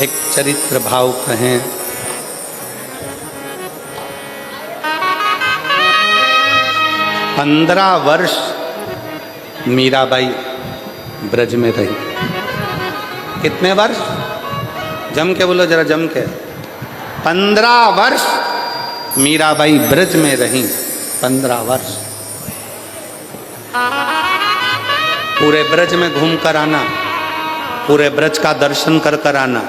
एक चरित्र भाव कहें, पंद्रह वर्ष मीराबाई ब्रज में रही। कितने वर्ष? जम के बोलो जरा, जम के। 15 वर्ष मीराबाई ब्रज में रही। 15 वर्ष पूरे ब्रज में घूम कर आना, पूरे ब्रज का दर्शन कर कर आना।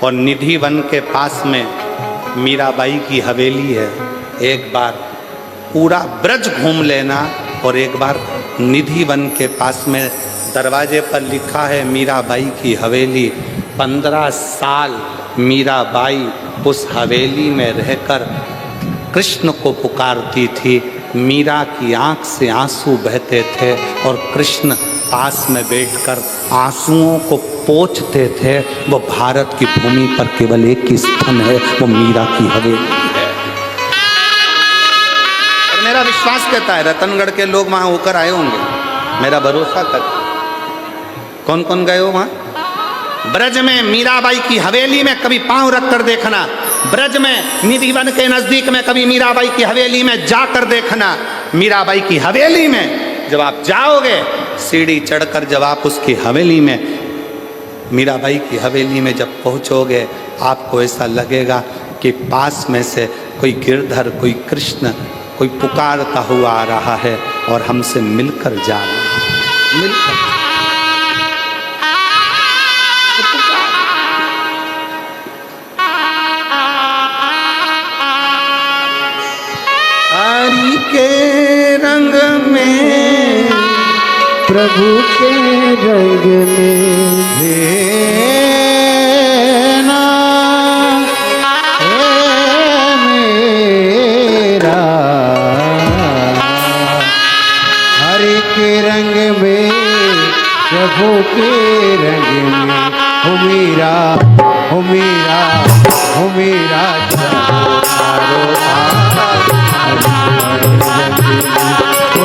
और निधि वन के पास में मीराबाई की हवेली है। एक बार पूरा ब्रज घूम लेना और एक बार निधि वन के पास में दरवाजे पर लिखा है मीराबाई की हवेली। 15 साल मीराबाई उस हवेली में रहकर कृष्ण को पुकारती थी। मीरा की आंख से आंसू बहते थे और कृष्ण पास में बैठकर आंसुओं को पोंछते थे। वो भारत की भूमि पर केवल एक ही स्थान है, वो मीरा की हवेली है। और मेरा विश्वास कहता है रतनगढ़ के लोग वहां होकर आए होंगे, मेरा भरोसा कर। कौन कौन गए हो वहां? ब्रज में मीराबाई की हवेली में कभी पांव रख कर देखना। ब्रज में निधिवन के नजदीक में कभी मीराबाई की हवेली में जाकर देखना। मीराबाई की हवेली में जब आप जाओगे, सीढ़ी चढ़कर जब आप उसकी हवेली में, मीराबाई की हवेली में जब पहुंचोगे, आपको ऐसा लगेगा कि पास में से कोई गिरधर, कोई कृष्ण, कोई पुकारता हुआ आ रहा है और हमसे मिलकर जा रहा है। मिलकर हरि के रंग में, प्रभु के रंग में ना मेरा, हरि के रंग में, प्रभु के रंग में, हो मेरा, हो मेरा, हो मेरा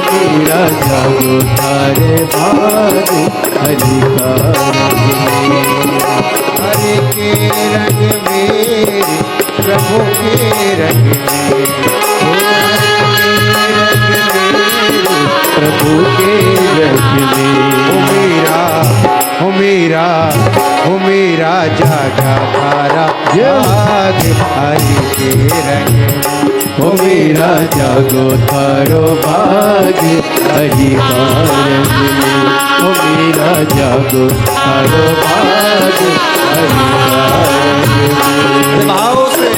मेरा जागो तारे भाग हरि का हरि के रंग में, प्रभु के रंग में, प्रभु के रंग में, हो मेरा, हो मेरा जागा तारा भाग हरि के रंग में, हो मेरा जागो थारो भाग हरि का रंग में, हो मेरा जागो थारो भाग हरि का रंग में। भाव से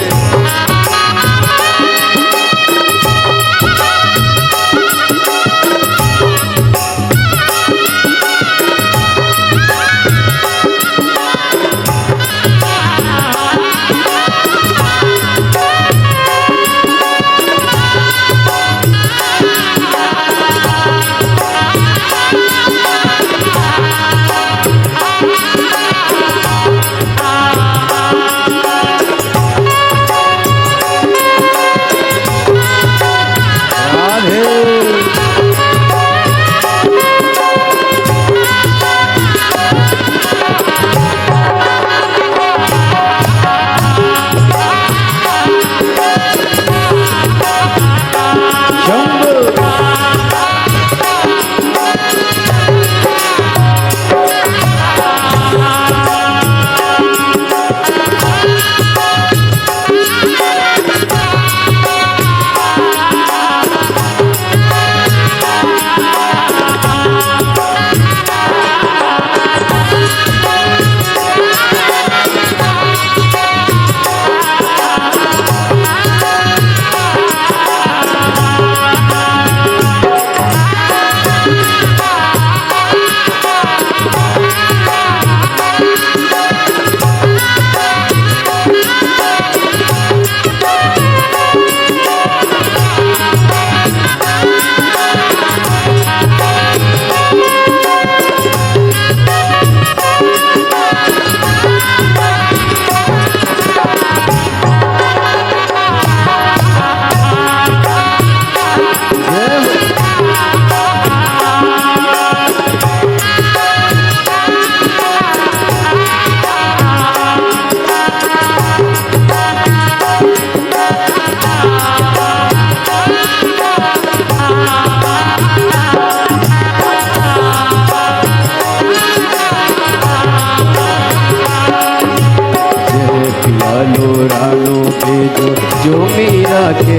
भेजो जो मीरा के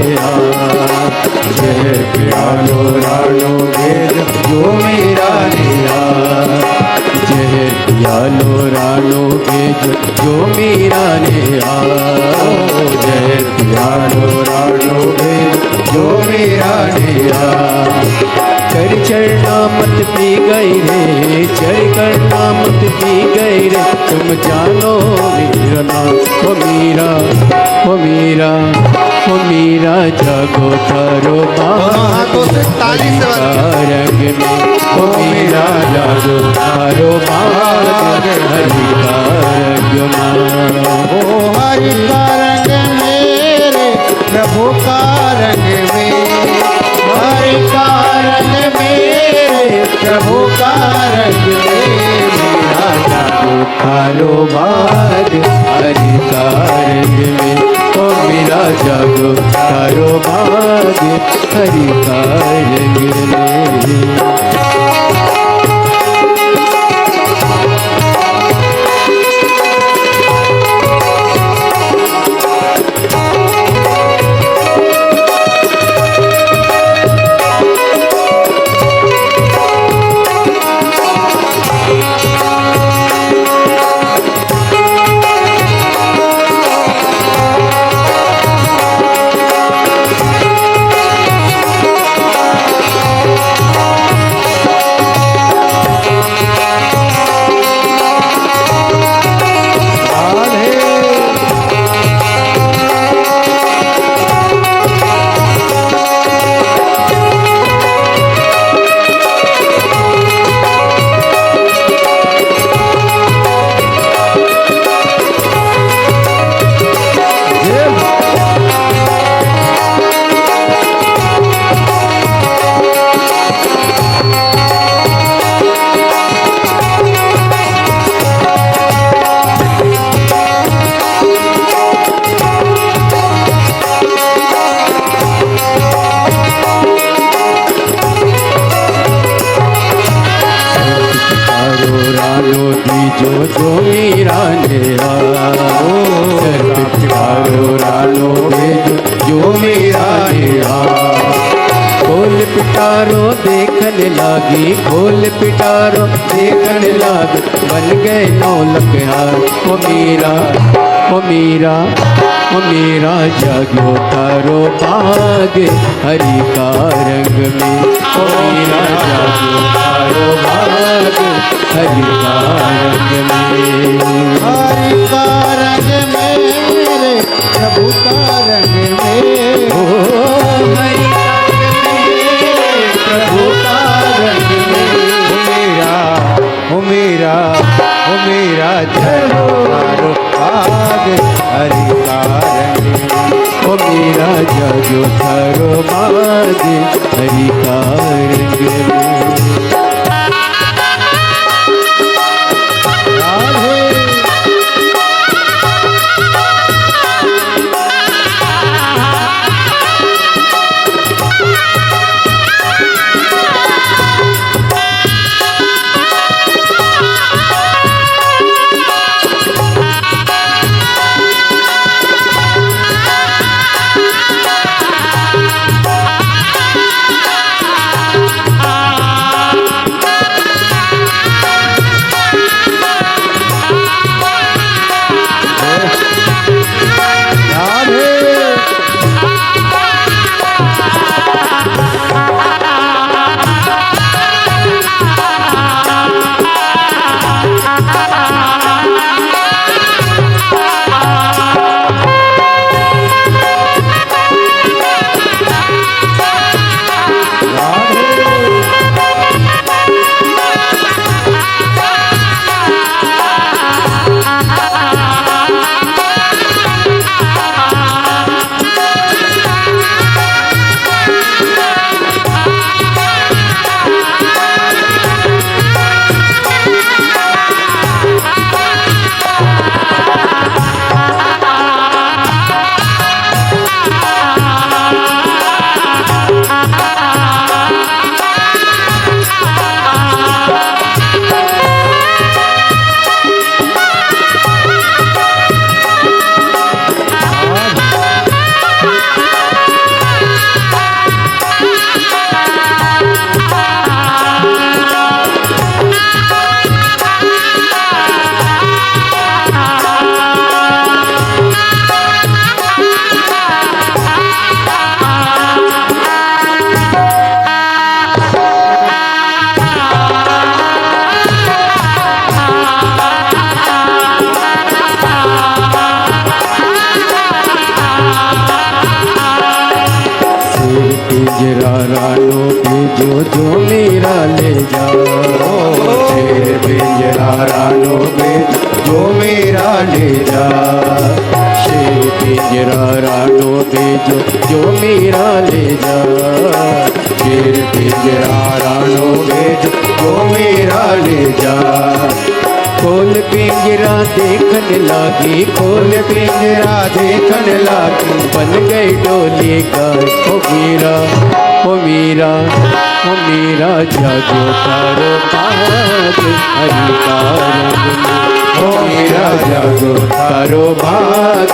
जय प्यालो रानो भेजो जो मीरा ने जय प्यालो रानो भेजो जो मीरा ने जय प्यालो रानो भेजो जो मीरा ने चर चरना मत पी गई रे, चर करना मत पी गई रे, तुम जानो मेरा नाम। ओ मीरा, ओ मीरा, ओ मीरा, जागो थारो हाथों से ताली से रंग में। ओ मीरा, जागो थारो बाग हरि का रंग में। ओ हरि का रंग मेरे प्रभु का रंग में, हरि का रंग मेरे प्रभु का रंग में। मेरा जागो थारो बाग हरि का रंग में। ओ मेरा जागो थारो बाग हरि का रंग में। जो मीरा ने पिटारो रानो भेजो जो मीरा ने खोल पिटारो देखने लागी, खोल पिटारो देखने लागी, बन गए 9 लख हार। ओ मीरा, ओ मीरा, ओ मीरा, जागो थारो बाग हरि का रंग में। ओ मीरा, जागो थारो बाग हरि का रंग में। हरि का रंग मेरे प्रभु का रंग में। ओ हरि का रंग में, प्रभु का रंग में। ओ मेरा, ओ मेरा जय मारो भाग हरि का रंग में। ओ मेरा जागो थारो बाग हरि का रंग में। पिंजरा रानो भेजो जो मेरा ले जाओ। शेर पिंजरा रानो भेजो जो मेरा ले जा। शेर पिंजरा रानो भेजो जो मेरा ले जा। शेर पिंजरा रानो भेजो जो मेरा ले जा। खोल पिंजरा देखने लागी, खोल पिंजरा देखने लागी, बन गई डोली गाय। ओ मीरा, ओ मीरा, ओ मीरा जागो तारो भाग हरि का रंग में। ओ मीरा जागो तारो भाग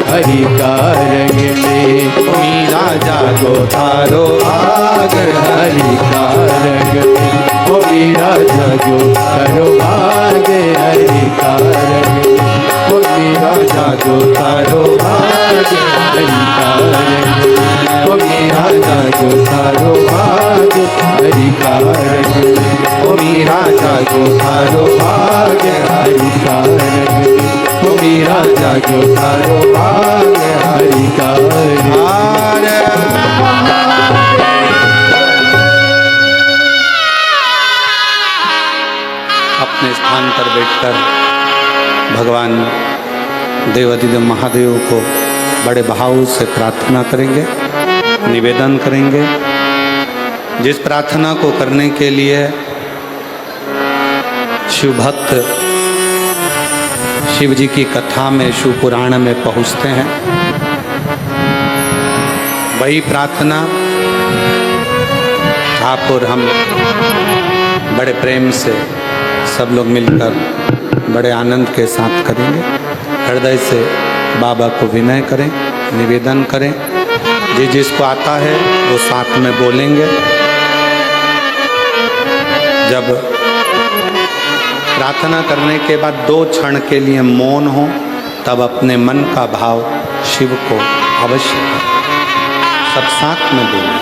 हरि का रंग में। ओ मीरा जागो तारो भाग हरि का रंग में। ओ मीरा जागो तारो भाग हरि का रंग में। ओ मीरा जागो तारो भाग हरि का रंग में। ओ मीरा जागो तारो भाग हरि का रंग में। ओ मीरा जागो तारो भाग हरि का रंग में। ओ मीरा जागो तारो भाग हरि का रंग में। अपने स्थान पर बैठकर भगवान देवाधिदेव महादेव को बड़े भाव से प्रार्थना करेंगे, निवेदन करेंगे। जिस प्रार्थना को करने के लिए शिव भक्त शिव जी की कथा में, शिव पुराण में पहुँचते हैं, वही प्रार्थना आप और हम बड़े प्रेम से सब लोग मिलकर बड़े आनंद के साथ करेंगे। हृदय से बाबा को विनय करें, निवेदन करें। जिसको आता है वो साथ में बोलेंगे। जब प्रार्थना करने के बाद 2 क्षण के लिए मौन हो, तब अपने मन का भाव शिव को अवश्य सब साथ में बोलें।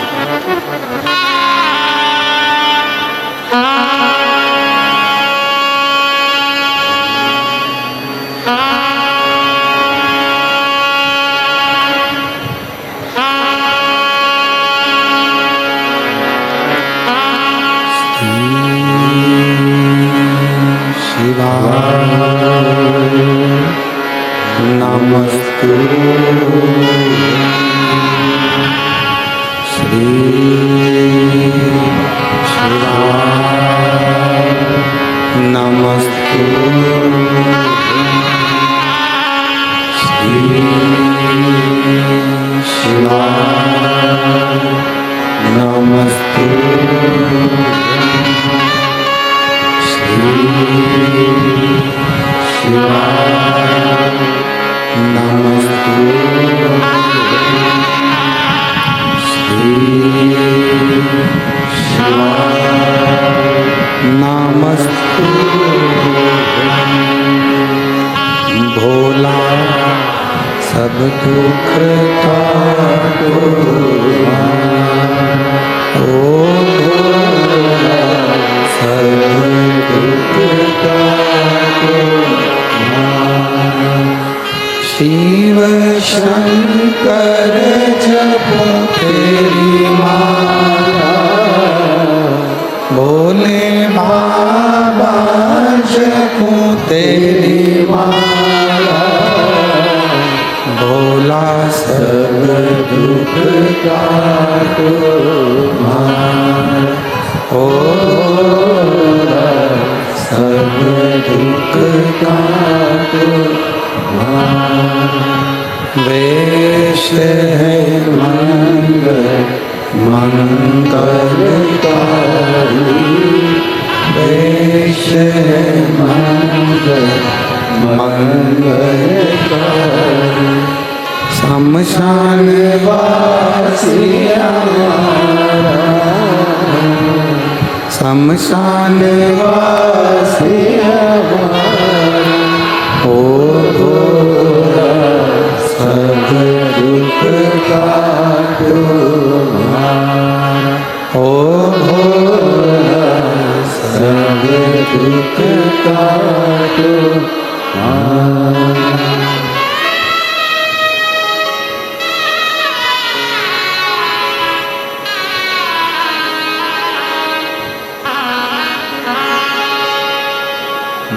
नमस्तु श्री शिवाय नमस्तु श्री शिवाय नमस्तु श्री शिवाय नमस्तु श्री शिवाय नमस्तु। भोला सब दुख काटो, ओ भोला सब दुख काटो। शिव शंकर जपो तेरी माला, भोले बाबा जपो तेरी माला। भोला सब दुख काटो माला, ओ भोला सब दुख काटो। वेश है मंगल मंगलकारी, वेश है मंगल मंगलकारी। शमशान वासी हमारा, शमशान वासी हमारा। ओ भोला सब दुख काटो हमारा, ओ भोला सब दुख काटो हमारा।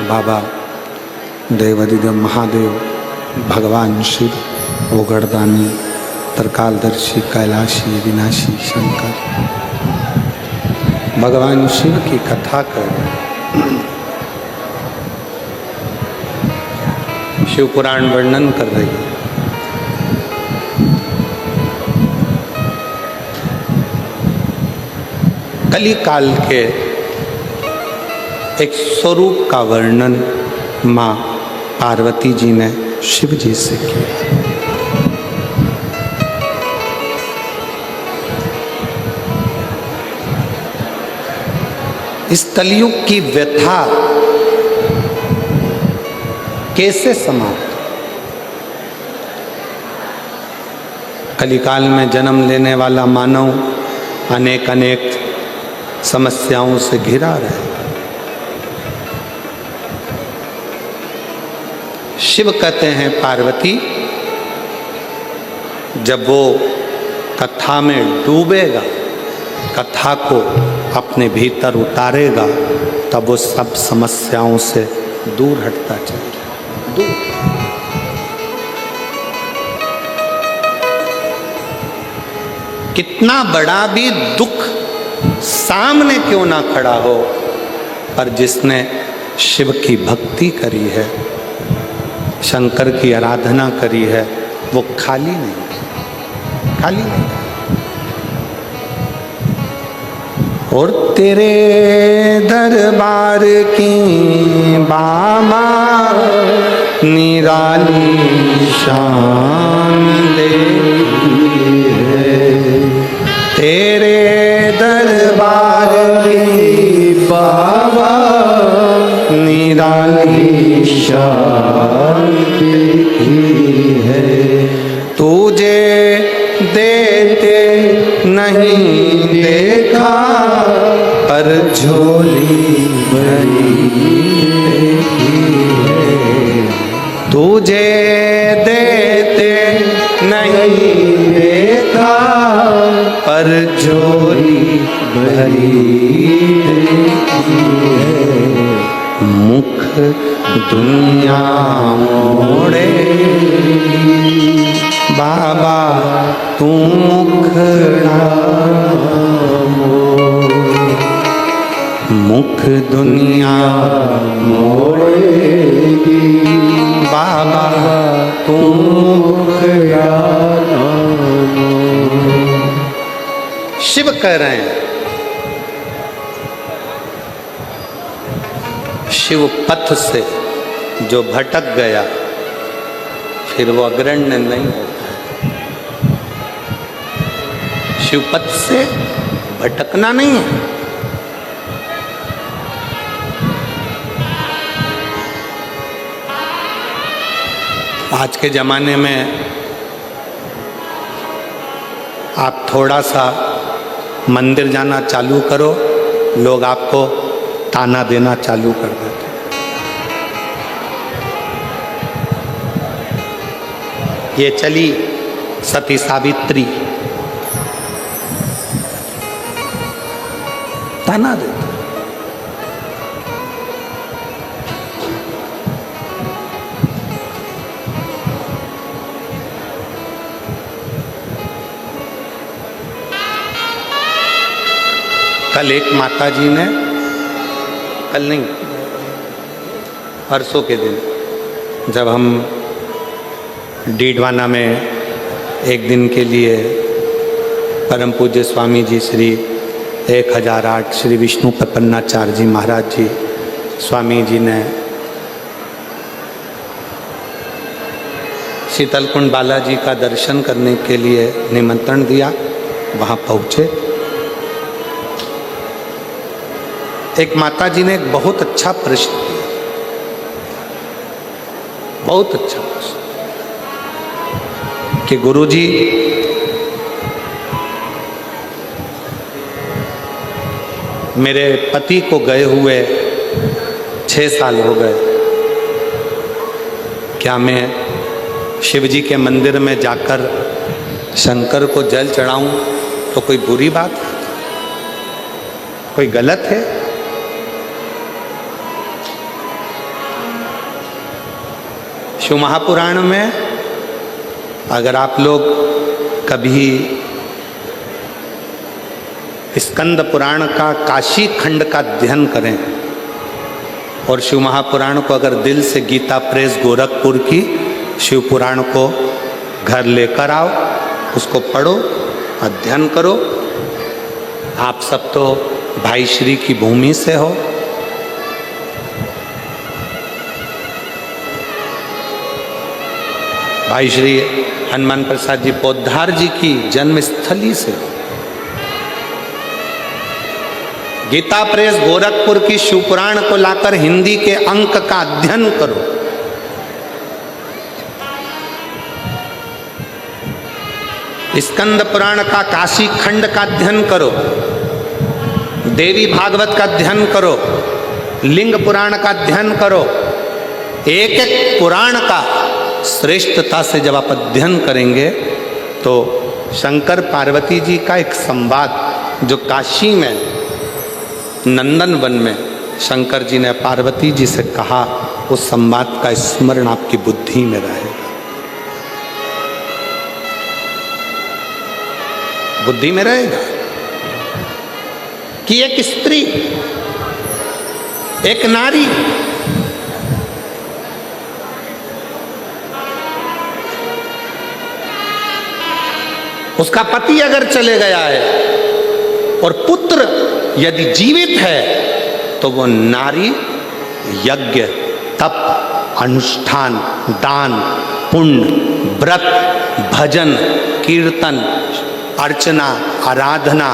बाबा देवाधिदेव महादेव, भगवान शिव, ओगड़दानी, त्रिकालदर्शी, कैलाशी, विनाशी शंकर, भगवान शिव की कथा कर रहे हैं। शिव पुराण वर्णन कर रही है। कली काल के एक स्वरूप का वर्णन माँ पार्वती जी ने शिव जी से किया। इस कलयुग की व्यथा कैसे समाप्त? कलिकाल में जन्म लेने वाला मानव अनेक अनेक समस्याओं से घिरा रहे। शिव कहते हैं पार्वती, जब वो कथा में डूबेगा, कथा को अपने भीतर उतारेगा, तब वो सब समस्याओं से दूर हटता चलेगा। दूर। कितना बड़ा भी दुख सामने क्यों ना खड़ा हो, पर जिसने शिव की भक्ति करी है, शंकर की आराधना करी है, वो खाली नहीं, खाली नहीं। और तेरे दरबार की बाबा निराली शान देखी है, तेरे दरबार की बाबा निराली शान देखी है। तुझे देते नहीं देखा, पर झोली भरी देखी है। तुझे देते नहीं देखा, पर झोली भरी देखी है। मुख दुनिया मोड़े बाबा, तू मुखड़ा मुख दुनिया मोड़ेगी बाबा, तू मुखड़ा। शिव कह रहे हैं, शिव पथ से जो भटक गया, फिर वो अग्रण्य नहीं होता। शिव पथ से भटकना नहीं है। आज के ज़माने में आप थोड़ा सा मंदिर जाना चालू करो, लोग आपको ताना देना चालू कर देते। ये चली सती सावित्री, ताना देते। कल एक माता जी ने, कल नहीं परसों के दिन, जब हम डीडवाना में एक दिन के लिए परम पूज्य स्वामी जी श्री 1008 श्री विष्णु प्रपन्नाचार्य जी महाराज जी स्वामी जी ने शीतलकुंड बालाजी का दर्शन करने के लिए निमंत्रण दिया। वहाँ पहुँचे। एक माता जी ने एक बहुत अच्छा प्रश्न किया, बहुत अच्छा प्रश्न, कि गुरुजी मेरे पति को गए हुए 6 साल हो गए, क्या मैं शिव जी के मंदिर में जाकर शंकर को जल चढ़ाऊं तो कोई बुरी बात है, कोई गलत है? शिव महापुराण में अगर आप लोग कभी स्कंद पुराण का काशी खंड का अध्ययन करें और शिव महापुराण को अगर दिल से गीता प्रेस गोरखपुर की शिव पुराण को घर लेकर आओ, उसको पढ़ो, अध्ययन करो। आप सब तो भाई श्री की भूमि से हो। भाई श्री हनुमान प्रसाद जी पोद्दार जी की जन्मस्थली से हो। गीता प्रेस गोरखपुर की शिव पुराण को लाकर हिंदी के अंक का अध्ययन करो। स्कंद पुराण का काशी खंड का अध्ययन करो, देवी भागवत का अध्ययन करो, लिंग पुराण का अध्ययन करो। एक एक पुराण का श्रेष्ठता से जब आप अध्ययन करेंगे तो शंकर पार्वती जी का एक संवाद जो काशी में नंदन वन में शंकर जी ने पार्वती जी से कहा, उस संवाद का स्मरण आपकी बुद्धि में रहेगा। बुद्धि में रहेगा कि एक स्त्री, एक नारी उसका पति अगर चले गया है और पुत्र यदि जीवित है तो वो नारी यज्ञ, तप, अनुष्ठान, दान, पुण्य, व्रत, भजन, कीर्तन, अर्चना, आराधना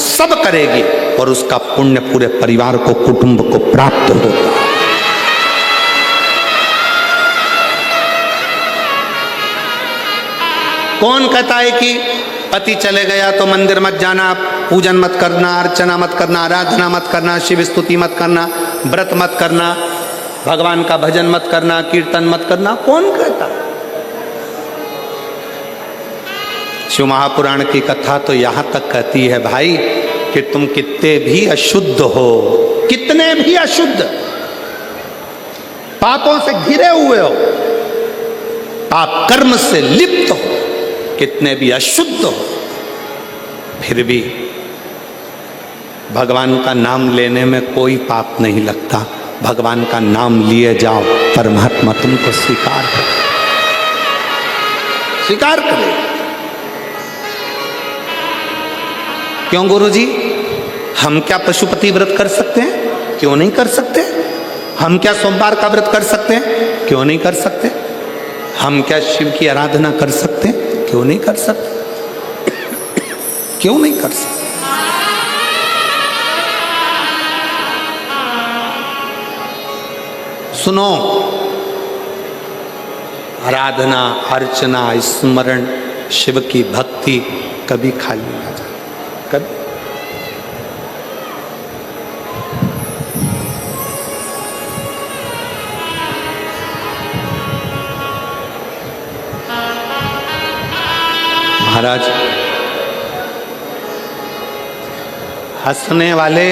सब करेगी और उसका पुण्य पूरे परिवार को, कुटुंब को प्राप्त होगा। कौन कहता है कि पति चले गया तो मंदिर मत जाना, पूजन मत करना, अर्चना मत करना, आराधना मत करना, शिव स्तुति मत करना, व्रत मत करना, भगवान का भजन मत करना, कीर्तन मत करना? कौन कहता? शिव महापुराण की कथा तो यहां तक कहती है भाई कि तुम कितने भी अशुद्ध हो, कितने भी अशुद्ध, पापों से घिरे हुए हो, पाप कर्म से लिप्त हो, कितने भी अशुद्ध हो, फिर भी भगवान का नाम लेने में कोई पाप नहीं लगता। भगवान का नाम लिए जाओ, परमात्मा तुमको स्वीकार करे, स्वीकार करे। क्यों गुरुजी, हम क्या पशुपति व्रत कर सकते हैं? क्यों नहीं कर सकते? हम क्या सोमवार का व्रत कर सकते हैं? क्यों नहीं कर सकते? हम क्या शिव की आराधना कर सकते हैं? क्यों नहीं कर सकते? क्यों नहीं कर सकते? सुनो, आराधना, अर्चना, स्मरण, शिव की भक्ति कभी खाली ना जाए, कभी। महाराज, हंसने वाले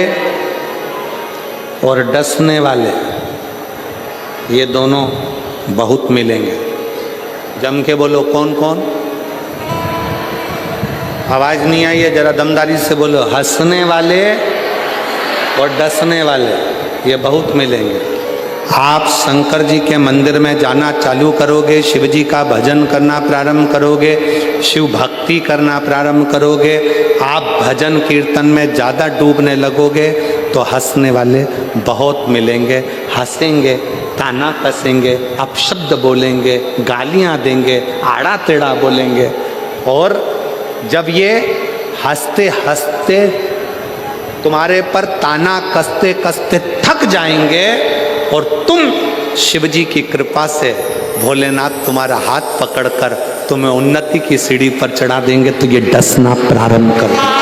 और डसने वाले ये दोनों बहुत मिलेंगे। जम के बोलो, कौन कौन? आवाज नहीं आई है, जरा दमदारी से बोलो। हंसने वाले और डसने वाले ये बहुत मिलेंगे। आप शंकर जी के मंदिर में जाना चालू करोगे, शिव जी का भजन करना प्रारंभ करोगे, शिव भक्ति करना प्रारंभ करोगे, आप भजन कीर्तन में ज़्यादा डूबने लगोगे तो हंसने वाले बहुत मिलेंगे। हंसेंगे, ताना कसेंगे, अपशब्द बोलेंगे, गालियाँ देंगे, आड़ा टेढ़ा बोलेंगे। और जब ये हंसते हंसते तुम्हारे पर ताना कसते कसते थक जाएंगे और तुम शिव जी की कृपा से भोलेनाथ तुम्हारा हाथ पकड़कर तुम्हें उन्नति की सीढ़ी पर चढ़ा देंगे तो ये डसना प्रारंभ कर दो।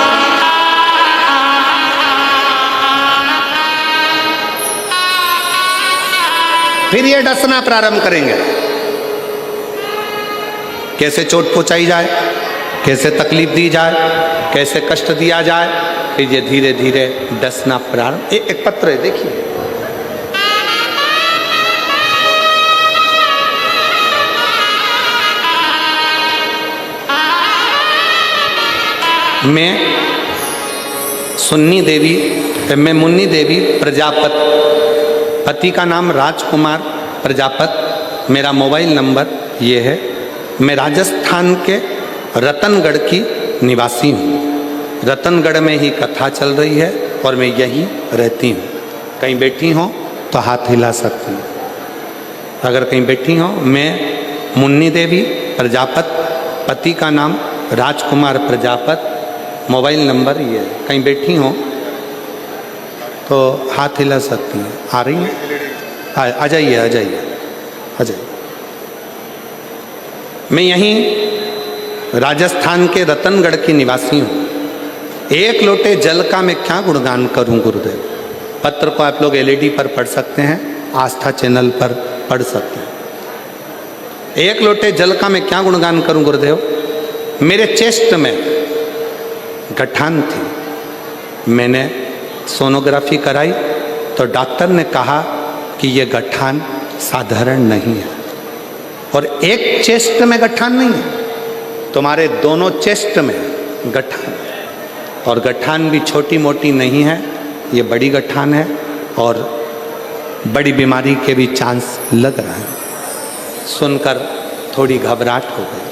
फिर ये डसना प्रारंभ करेंगे। कैसे चोट पहुंचाई जाए, कैसे तकलीफ दी जाए, कैसे कष्ट दिया जाए, फिर ये धीरे धीरे डसना प्रारंभ। एक पत्र है, देखिए, मैं मुन्नी देवी प्रजापत, पति का नाम राजकुमार प्रजापत, मेरा मोबाइल नंबर ये है। मैं राजस्थान के रतनगढ़ की निवासी हूँ। रतनगढ़ में ही कथा चल रही है और मैं यहीं रहती हूँ। कहीं बैठी हो तो हाथ हिला सकती हूँ। अगर कहीं बैठी हो, मैं मुन्नी देवी प्रजापत, पति का नाम राजकुमार प्रजापत, मोबाइल नंबर ये है। कहीं बैठी हो तो हाथ हिला सकती हैं। आ रही हैं? आ जाइए, आ जाइए, आ जाइए। मैं यहीं राजस्थान के रतनगढ़ की निवासी हूँ। एक लोटे जल का मैं क्या गुणगान करूँ गुरुदेव। पत्र को आप लोग LED पर पढ़ सकते हैं, आस्था चैनल पर पढ़ सकते हैं। एक लोटे जल का मैं क्या गुणगान करूँ गुरुदेव। मेरे चेस्ट में गठान थी। मैंने सोनोग्राफी कराई तो डॉक्टर ने कहा कि ये गठान साधारण नहीं है। और एक चेस्ट में गठान नहीं है, तुम्हारे दोनों चेस्ट में गठान। और गठान भी छोटी मोटी नहीं है, ये बड़ी गठान है और बड़ी बीमारी के भी चांस लग रहा है। सुनकर थोड़ी घबराहट हो गई।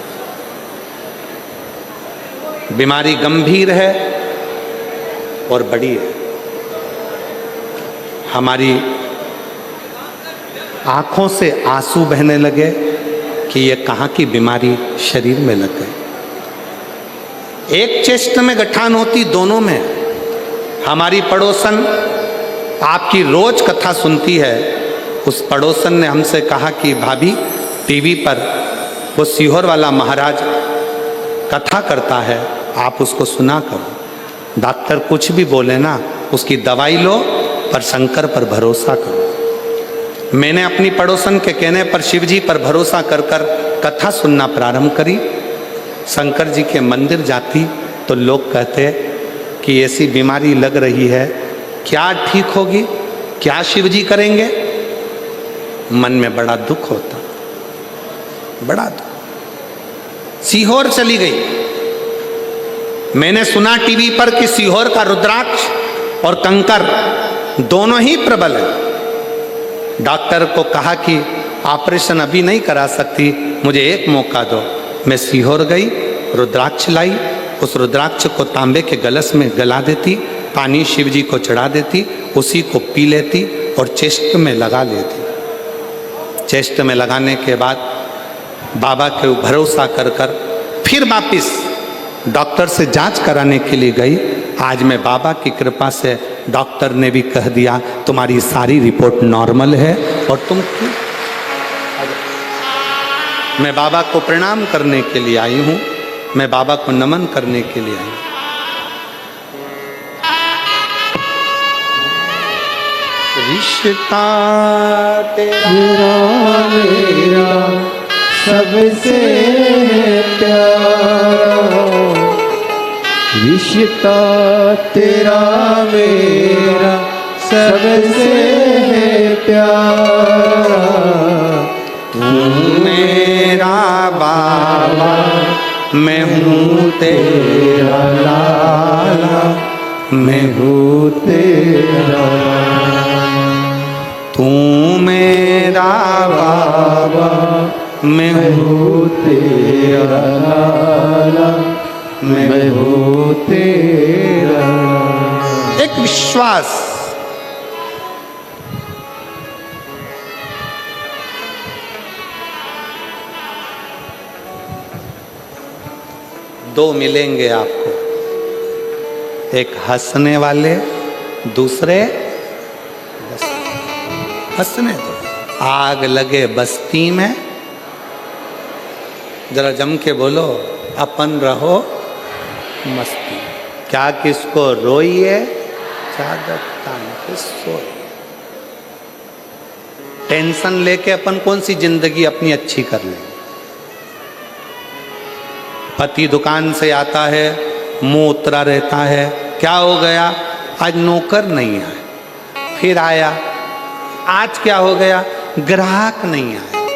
बीमारी गंभीर है और बड़ी है। हमारी आंखों से आंसू बहने लगे कि ये कहाँ की बीमारी शरीर में लग गई। एक चेस्ट में गठान होती, दोनों में। हमारी पड़ोसन आपकी रोज कथा सुनती है। उस पड़ोसन ने हमसे कहा कि भाभी, टीवी पर वो सीहोर वाला महाराज कथा करता है, आप उसको सुना करो। डॉक्टर कुछ भी बोले ना, उसकी दवाई लो पर शंकर पर भरोसा करो। मैंने अपनी पड़ोसन के कहने पर शिव जी पर भरोसा कर कर कथा सुनना प्रारंभ करी। शंकर जी के मंदिर जाती तो लोग कहते कि ऐसी बीमारी लग रही है, क्या ठीक होगी, क्या शिव जी करेंगे। मन में बड़ा दुख होता, बड़ा दुख। सीहोर चली गई। मैंने सुना टीवी पर कि सीहोर का रुद्राक्ष और कंकर दोनों ही प्रबल है। डॉक्टर को कहा कि ऑपरेशन अभी नहीं करा सकती, मुझे एक मौका दो। मैं सीहोर गई, रुद्राक्ष लाई। उस रुद्राक्ष को तांबे के गलस में गला देती, पानी शिव जी को चढ़ा देती, उसी को पी लेती और चेस्ट में लगा लेती। चेस्ट में लगाने के बाद बाबा के भरोसा कर कर फिर वापिस डॉक्टर से जांच कराने के लिए गई। आज मैं बाबा की कृपा से, डॉक्टर ने भी कह दिया तुम्हारी सारी रिपोर्ट नॉर्मल है और तुम क्यों। मैं बाबा को प्रणाम करने के लिए आई हूँ, मैं बाबा को नमन करने के लिए आई हूँ। रिश्ता तेरा मेरा सबसे प्यारा, रिश्ता तेरा मेरा सबसे प्यारा। तू मेरा बाबा, मैं हूँ तेरा लाला, मैं हूँ तेरा। तू मेरा बाबा, मैं हूँ तेरा लाला, मैं हूँ तेरा। एक विश्वास, दो मिलेंगे आपको, एक हंसने वाले, दूसरे हंसने दो। आग लगे बस्ती में, जरा जम के बोलो, अपन रहो मस्ती। क्या किसको रोइए, चादर तान के सोइए। टेंशन लेके अपन कौन सी जिंदगी अपनी अच्छी कर लेंगे। पति दुकान से आता है, मुंह उतरा रहता है, क्या हो गया, आज नौकर नहीं आए। फिर आया, आज क्या हो गया, ग्राहक नहीं आए।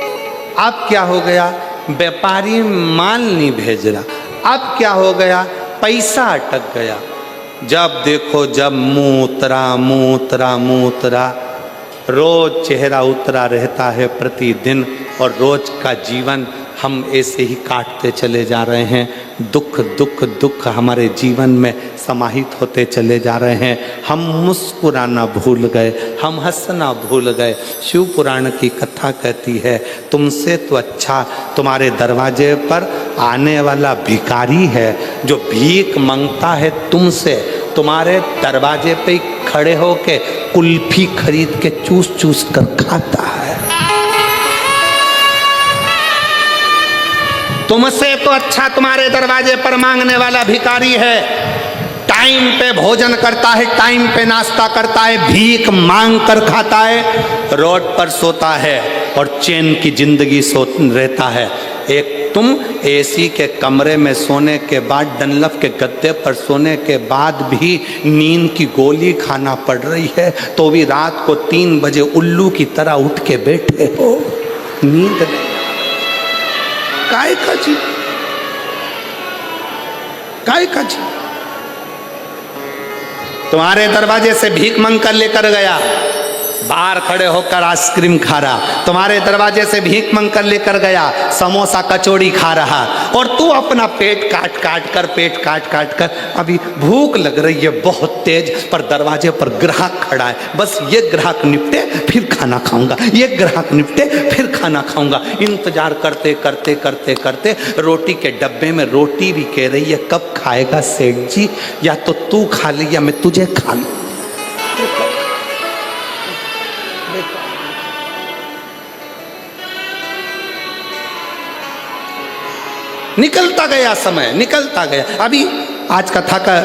अब क्या हो गया, व्यापारी माल नहीं भेज रहा। अब क्या हो गया, पैसा अटक गया। जब देखो जब मुंह उतरा, रोज चेहरा उतरा रहता है प्रतिदिन, और रोज का जीवन हम ऐसे ही काटते चले जा रहे हैं। दुख हमारे जीवन में समाहित होते चले जा रहे हैं। हम मुस्कुराना भूल गए, हम हंसना भूल गए। शिव पुराण की कथा कहती है, तुमसे तो अच्छा तुम्हारे दरवाजे पर आने वाला भिखारी है जो भीख मांगता है तुमसे, तुम्हारे दरवाजे पे खड़े होके कुल्फी खरीद के चूस कर खाता है। तुमसे तो अच्छा तुम्हारे दरवाजे पर मांगने वाला भिखारी है, टाइम पे भोजन करता है, टाइम पे नाश्ता करता है, भीख मांग कर खाता है, रोड पर सोता है और चैन की जिंदगी रहता है। एक तुम एसी के कमरे में सोने के बाद, डनलप के गद्दे पर सोने के बाद भी नींद की गोली खाना पड़ रही है, तो भी रात को 3 बजे उल्लू की तरह उठ के बैठे हो। नींद नहीं, काय का जी, काय का जी। तुम्हारे दरवाजे से भीख मांग कर लेकर गया, बाहर खड़े होकर आइसक्रीम खा रहा, तुम्हारे दरवाजे से भीख मांग कर लेकर गया, समोसा कचौड़ी खा रहा, और तू अपना पेट काट कर अभी भूख लग रही है बहुत तेज, पर दरवाजे पर ग्राहक खड़ा है, बस ये ग्राहक निपटे फिर खाना खाऊंगा, ये ग्राहक निपटे फिर खाना खाऊंगा। इंतजार करते रोटी के डब्बे में रोटी भी कह रही है, कब खाएगा सेठ जी, या तो तू खा ले या मैं तुझे खा लूं। निकलता गया समय, निकलता गया। अभी आज कथा का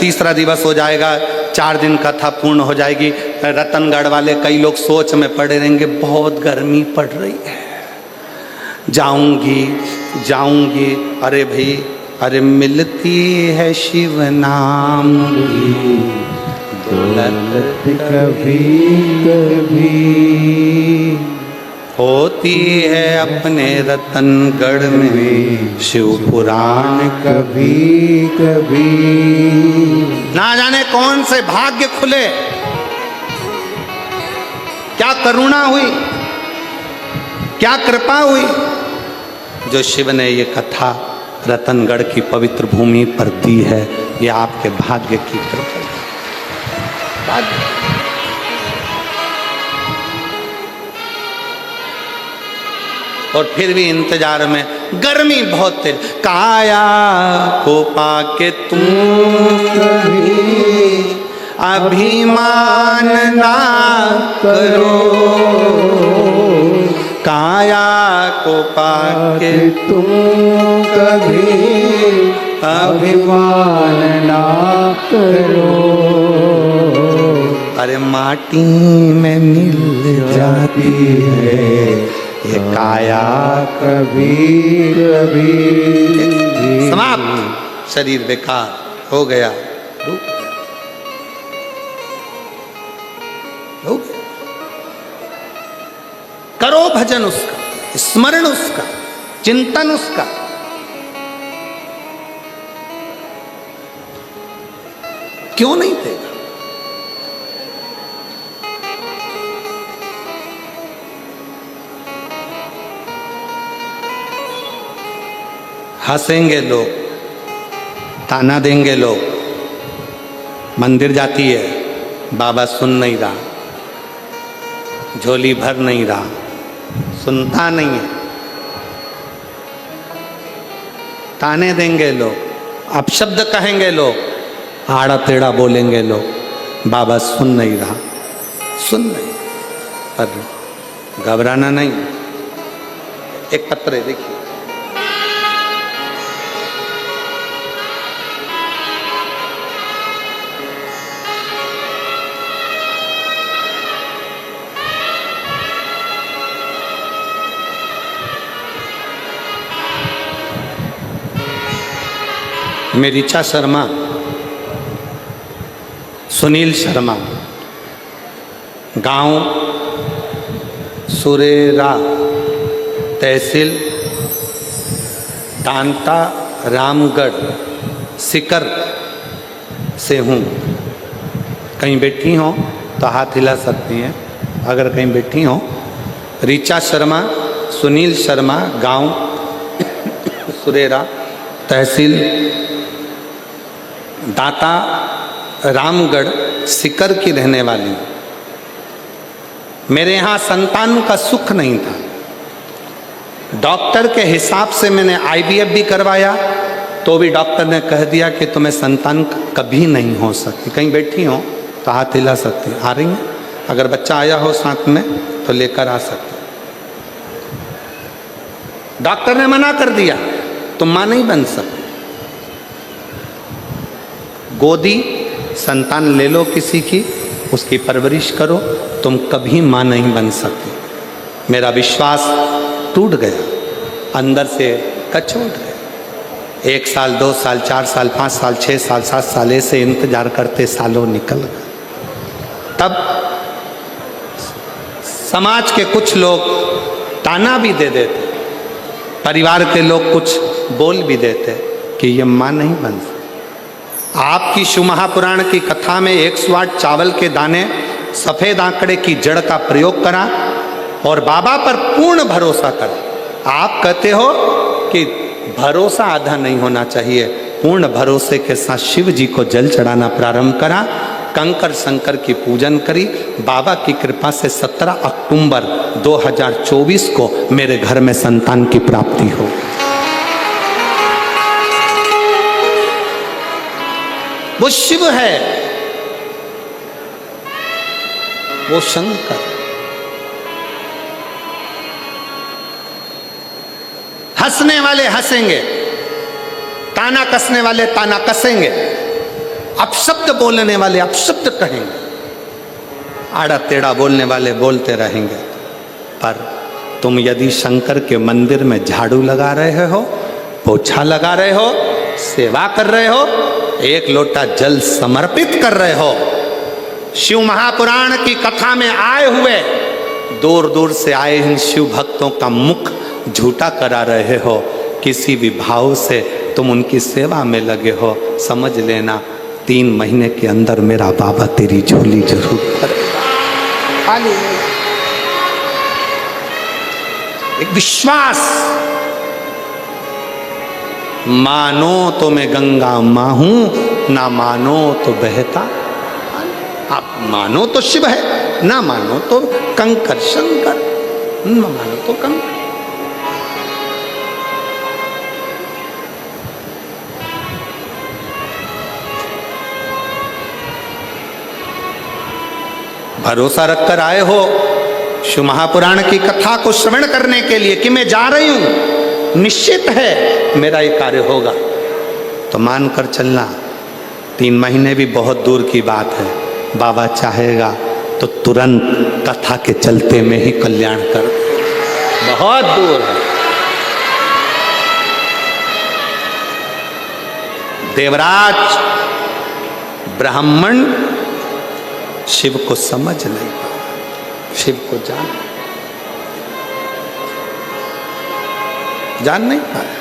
3रा दिवस हो जाएगा, 4 दिन कथा पूर्ण हो जाएगी। रतनगढ़ वाले कई लोग सोच में पड़े रहेंगे, बहुत गर्मी पड़ रही है, जाऊंगी। अरे भाई, अरे मिलती है शिव नाम की दौलत कभी होती है अपने रतनगढ़ में शिव पुराण कभी ना जाने कौन से भाग्य खुले, क्या करुणा हुई, क्या कृपा हुई, जो शिव ने ये कथा रतनगढ़ की पवित्र भूमि पर दी है। ये आपके भाग्य की कृपा। और फिर भी इंतजार में, गर्मी बहुत तेज, काया को पाके तुम कभी अभिमान ना करो, काया को पाके तुम कभी अभिमान ना करो। अरे माटी में मिल जाती है ये काया कभी समाप्त, शरीर बेकार हो गया, हो गया। करो भजन उसका, स्मरण उसका, चिंतन उसका। क्यों नहीं देगा? हंसेंगे लोग, ताना देंगे लोग, मंदिर जाती है, बाबा सुन नहीं रहा, झोली भर नहीं रहा, सुनता नहीं है, ताने देंगे लोग, अपशब्द कहेंगे लोग, आड़ा टेढ़ा बोलेंगे लोग, बाबा सुन नहीं रहा, सुन नहीं, पर घबराना नहीं। एक पत्र है, देखिए, मेरी इच्छा शर्मा, सुनील शर्मा, गांव सुरेरा, तहसील तांता रामगढ़, सिकर से हूँ। कहीं बैठी हो तो हाथ हिला सकती हैं अगर कहीं बैठी हो। ऋचा शर्मा, सुनील शर्मा, गांव सुरेरा, तहसील दाता रामगढ़, सिकर की रहने वाली हूँ। मेरे यहाँ संतान का सुख नहीं था। डॉक्टर के हिसाब से मैंने IVF भी करवाया तो भी डॉक्टर ने कह दिया कि तुम्हें संतान कभी नहीं हो सकती। कहीं बैठी हो तो हाथ हिला सकती हैं। आ रही हैं? अगर बच्चा आया हो साथ में तो लेकर आ सकते। डॉक्टर ने मना कर दिया, तुम मां नहीं बन सकते। गोदी संतान ले लो किसी की, उसकी परवरिश करो, तुम कभी मां नहीं बन सकती। मेरा विश्वास टूट गया, अंदर से कचोट गया। 1 साल, 2 साल, 4 साल, 5 साल, 6 साल, 7 साल ऐसे इंतजार करते सालों निकल गए। तब समाज के कुछ लोग ताना भी दे देते, परिवार के लोग कुछ बोल भी देते कि ये मां नहीं बन सकती। आपकी शिव महापुराण की कथा में 108 चावल के दाने, सफेद आंकड़े की जड़ का प्रयोग करा और बाबा पर पूर्ण भरोसा करा। आप कहते हो कि भरोसा आधा नहीं होना चाहिए। पूर्ण भरोसे के साथ शिव जी को जल चढ़ाना प्रारंभ करा, कंकर शंकर की पूजन करी। बाबा की कृपा से 17 अक्टूबर 2024 को मेरे घर में संतान की प्राप्ति हो। वो शिव है, वो शंकर। हंसने वाले हंसेंगे, ताना कसने वाले ताना कसेंगे, अपशब्द बोलने वाले अपशब्द कहेंगे, आड़ा टेढ़ा बोलने वाले बोलते रहेंगे। पर तुम यदि शंकर के मंदिर में झाड़ू लगा रहे हो, पोछा लगा रहे हो, सेवा कर रहे हो, 1 लोटा जल समर्पित कर रहे हो, शिव महापुराण की कथा में आए हुए दूर दूर से आए इन शिव भक्तों का मुख झूठा करा रहे हो, किसी भी भाव से तुम उनकी सेवा में लगे हो, समझ लेना 3 महीने के अंदर मेरा बाबा तेरी झोली जरूर करेगा। एक विश्वास, मानो तो मैं गंगा मां हूं, ना मानो तो बहता। आप मानो तो शिव है, ना मानो तो कंकर शंकर, ना मानो तो कंकर। भरोसा रखकर आए हो शिव महापुराण की कथा को श्रवण करने के लिए कि मैं जा रही हूं, निश्चित है मेरा ये कार्य होगा, तो मानकर चलना। 3 महीने भी बहुत दूर की बात है। बाबा चाहेगा तो तुरंत कथा के चलते में ही कल्याण कर, बहुत दूर है। देवराज ब्राह्मण शिव को समझ नहीं पाया, शिव को जान नहीं पाया।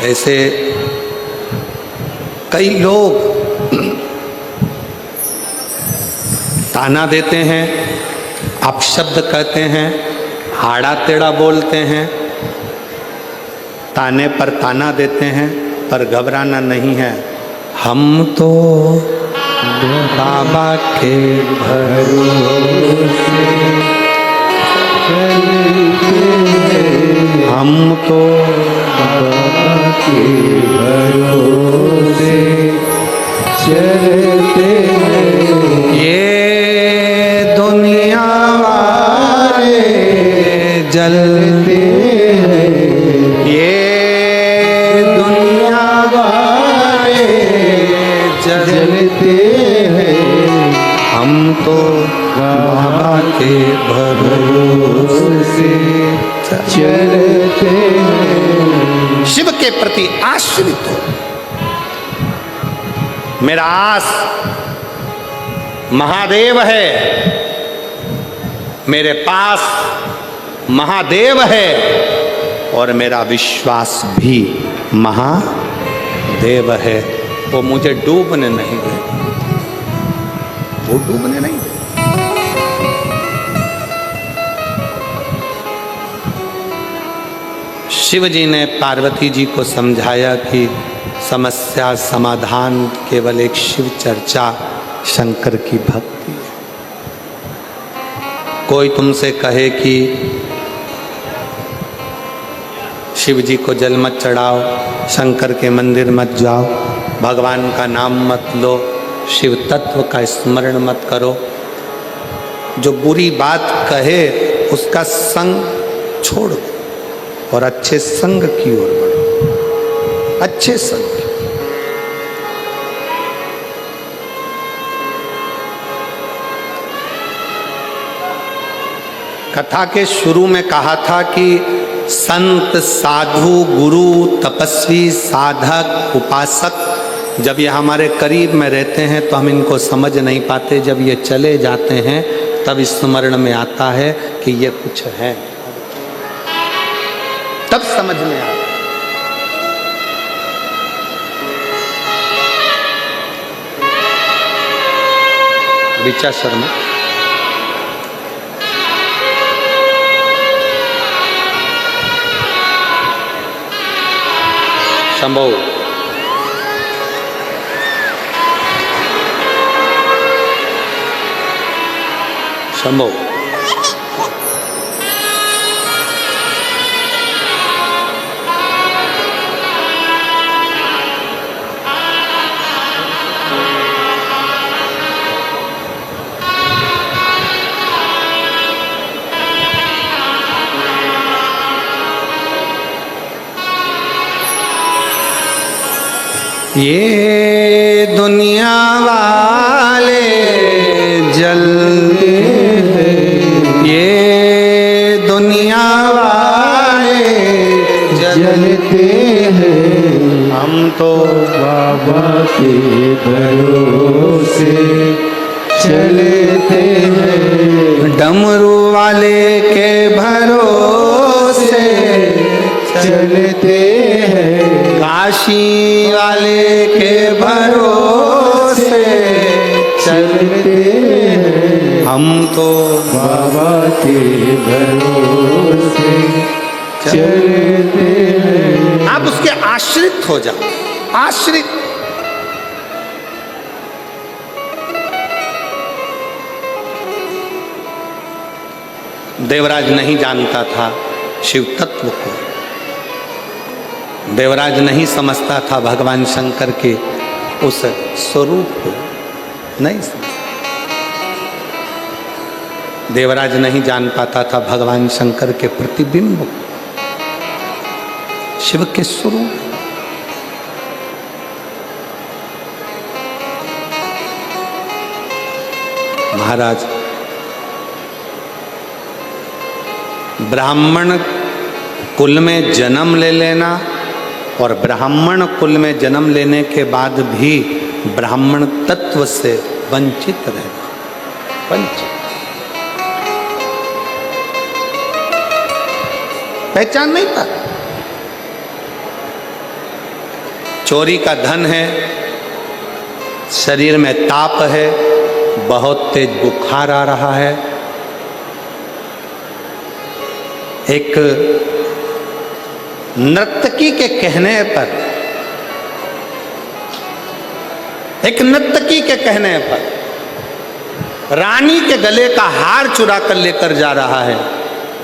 ऐसे कई लोग ताना देते हैं, अपशब्द कहते हैं, आड़ा टेढ़ा बोलते हैं, ताने पर ताना देते हैं, पर घबराना नहीं है। हम तो बाबा के भरोसे, हम तो बाबा के भरोसे चलते हैं। ये दुनिया वाले जलते हैं, ये दुनिया वाले जलते हैं, हम तो बाबा के भरोसे चलते हैं। शिव के प्रति आश्रित हो। मेरा आस महादेव है, मेरे पास महादेव है और मेरा विश्वास भी महादेव है। वो मुझे डूबने नहीं दे, वो डूबने नहीं दे। शिव जी ने पार्वती जी को समझाया कि समस्या समाधान केवल एक शिव चर्चा, शंकर की भक्ति है। कोई तुमसे कहे कि शिव जी को जल मत चढ़ाओ, शंकर के मंदिर मत जाओ, भगवान का नाम मत लो, शिव तत्व का स्मरण मत करो, जो बुरी बात कहे उसका संग छोड़ दो और अच्छे संग की ओर बढ़ो, अच्छे संग। कथा के शुरू में कहा था कि संत, साधु, गुरु, तपस्वी, साधक, उपासक जब ये हमारे करीब में रहते हैं तो हम इनको समझ नहीं पाते, जब ये चले जाते हैं तब स्मरण में आता है कि ये कुछ है, तब समझ में आता है। ऋचा शर्मा, संभव, संभव, ये दुनिया वाले जलते हैं, ये दुनिया वाले जलते हैं, हम तो बाबा के भरोसे चलते हैं, डमरू वाले के भरोसे चलते हैं, काशी वाले के भरोसे चलते हैं, हम तो बाबा के भरोसे चलते हैं। आप उसके आश्रित हो जाओ, आश्रित। देवराज नहीं जानता था शिव तत्व को, देवराज नहीं समझता था भगवान शंकर के उस स्वरूप को, नहीं समझता। देवराज नहीं जान पाता था भगवान शंकर के प्रतिबिंब को, शिव के स्वरूप। महाराज, ब्राह्मण कुल में जन्म ले लेना और ब्राह्मण कुल में जन्म लेने के बाद भी ब्राह्मण तत्व से वंचित रहना, वंचित, पहचान नहीं पाता। चोरी का धन है, शरीर में ताप है, बहुत तेज बुखार आ रहा है, एक नर्तकी के कहने पर, एक नर्तकी के कहने पर रानी के गले का हार चुरा कर लेकर जा रहा है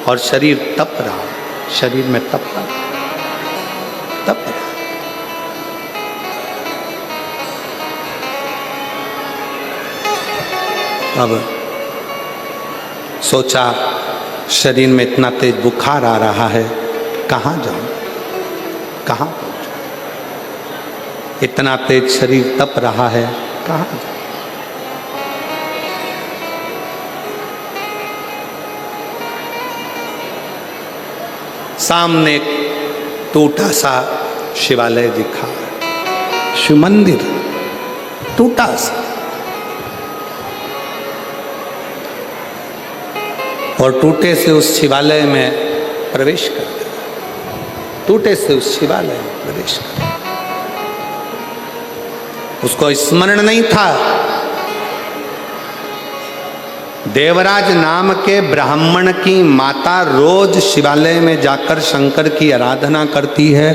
और शरीर तप रहा है, शरीर में तप रहा, तप रहा। अब सोचा शरीर में इतना तेज बुखार आ रहा है, कहाँ जाऊं, कहाँ पहुंचूं, इतना तेज शरीर तप रहा है, कहाँ जाऊं। सामने एक टूटा सा शिवालय दिखा, शिव मंदिर टूटा सा, और टूटे से उस शिवालय में प्रवेश कर गया। टूटे से उस शिवालय में प्रवेश कर गया। उसको स्मरण नहीं था। देवराज नाम के ब्राह्मण की माता रोज शिवालय में जाकर शंकर की आराधना करती है,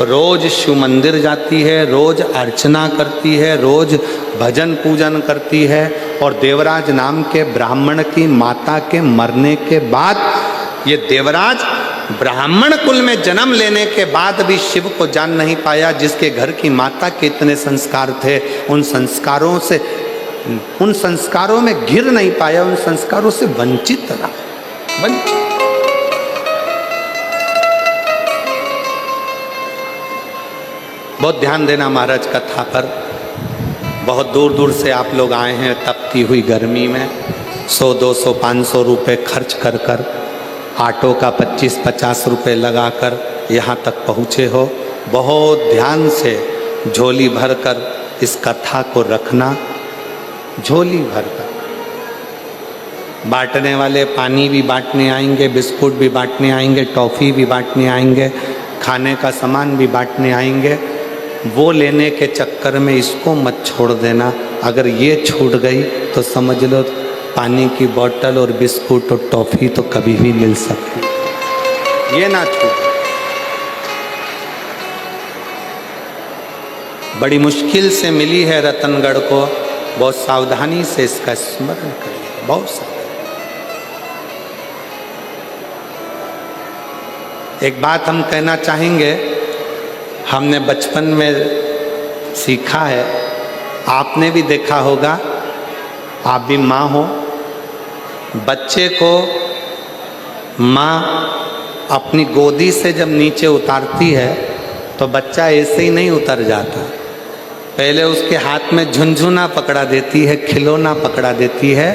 रोज शिव मंदिर जाती है, रोज अर्चना करती है, रोज भजन पूजन करती है। और देवराज नाम के ब्राह्मण की माता के मरने के बाद ये देवराज ब्राह्मण कुल में जन्म लेने के बाद भी शिव को जान नहीं पाया। जिसके घर की माता के इतने संस्कार थे, उन संस्कारों में घिर नहीं पाया, उन संस्कारों से वंचित रहा। वंचित। बहुत ध्यान देना महाराज कथा पर। बहुत दूर दूर से आप लोग आए हैं तपती हुई गर्मी में, 100, 200, 500 रुपये खर्च कर कर, ऑटो का 25-50 रुपये लगाकर यहाँ तक पहुँचे हो। बहुत ध्यान से झोली भरकर इस कथा को रखना, झोली भरकर। बांटने वाले पानी भी बांटने आएंगे, बिस्कुट भी बांटने आएंगे, टॉफ़ी भी बांटने आएंगे, खाने का सामान भी बांटने आएंगे। वो लेने के चक्कर में इसको मत छोड़ देना। अगर ये छूट गई तो समझ लो पानी की बोतल और बिस्कुट और टॉफ़ी तो कभी भी मिल सकती, ये ना छूट। बड़ी मुश्किल से मिली है रतनगढ़ को, बहुत सावधानी से इसका स्मरण करिए, बहुत सावधानी। एक बात हम कहना चाहेंगे, हमने बचपन में सीखा है, आपने भी देखा होगा, आप भी माँ हो, बच्चे को माँ अपनी गोदी से जब नीचे उतारती है तो बच्चा ऐसे ही नहीं उतर जाता। पहले उसके हाथ में झुनझुना पकड़ा देती है, खिलौना पकड़ा देती है।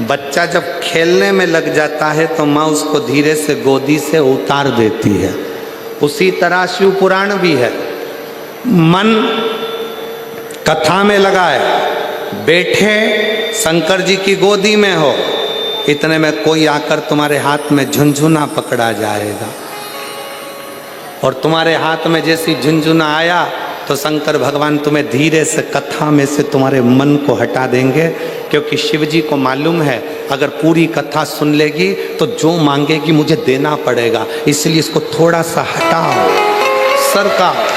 बच्चा जब खेलने में लग जाता है तो माँ उसको धीरे से गोदी से उतार देती है। उसी तरह शिव पुराण भी है। मन कथा में लगा है, बैठे शंकर जी की गोदी में हो, इतने में कोई आकर तुम्हारे हाथ में झुनझुना पकड़ा जाएगा। और तुम्हारे हाथ में जैसी झुनझुना आया तो शंकर भगवान तुम्हें धीरे से कथा में से तुम्हारे मन को हटा देंगे, क्योंकि शिव जी को मालूम है अगर पूरी कथा सुन लेगी तो जो मांगेगी मुझे देना पड़ेगा, इसलिए इसको थोड़ा सा हटाओ, सरकाओ,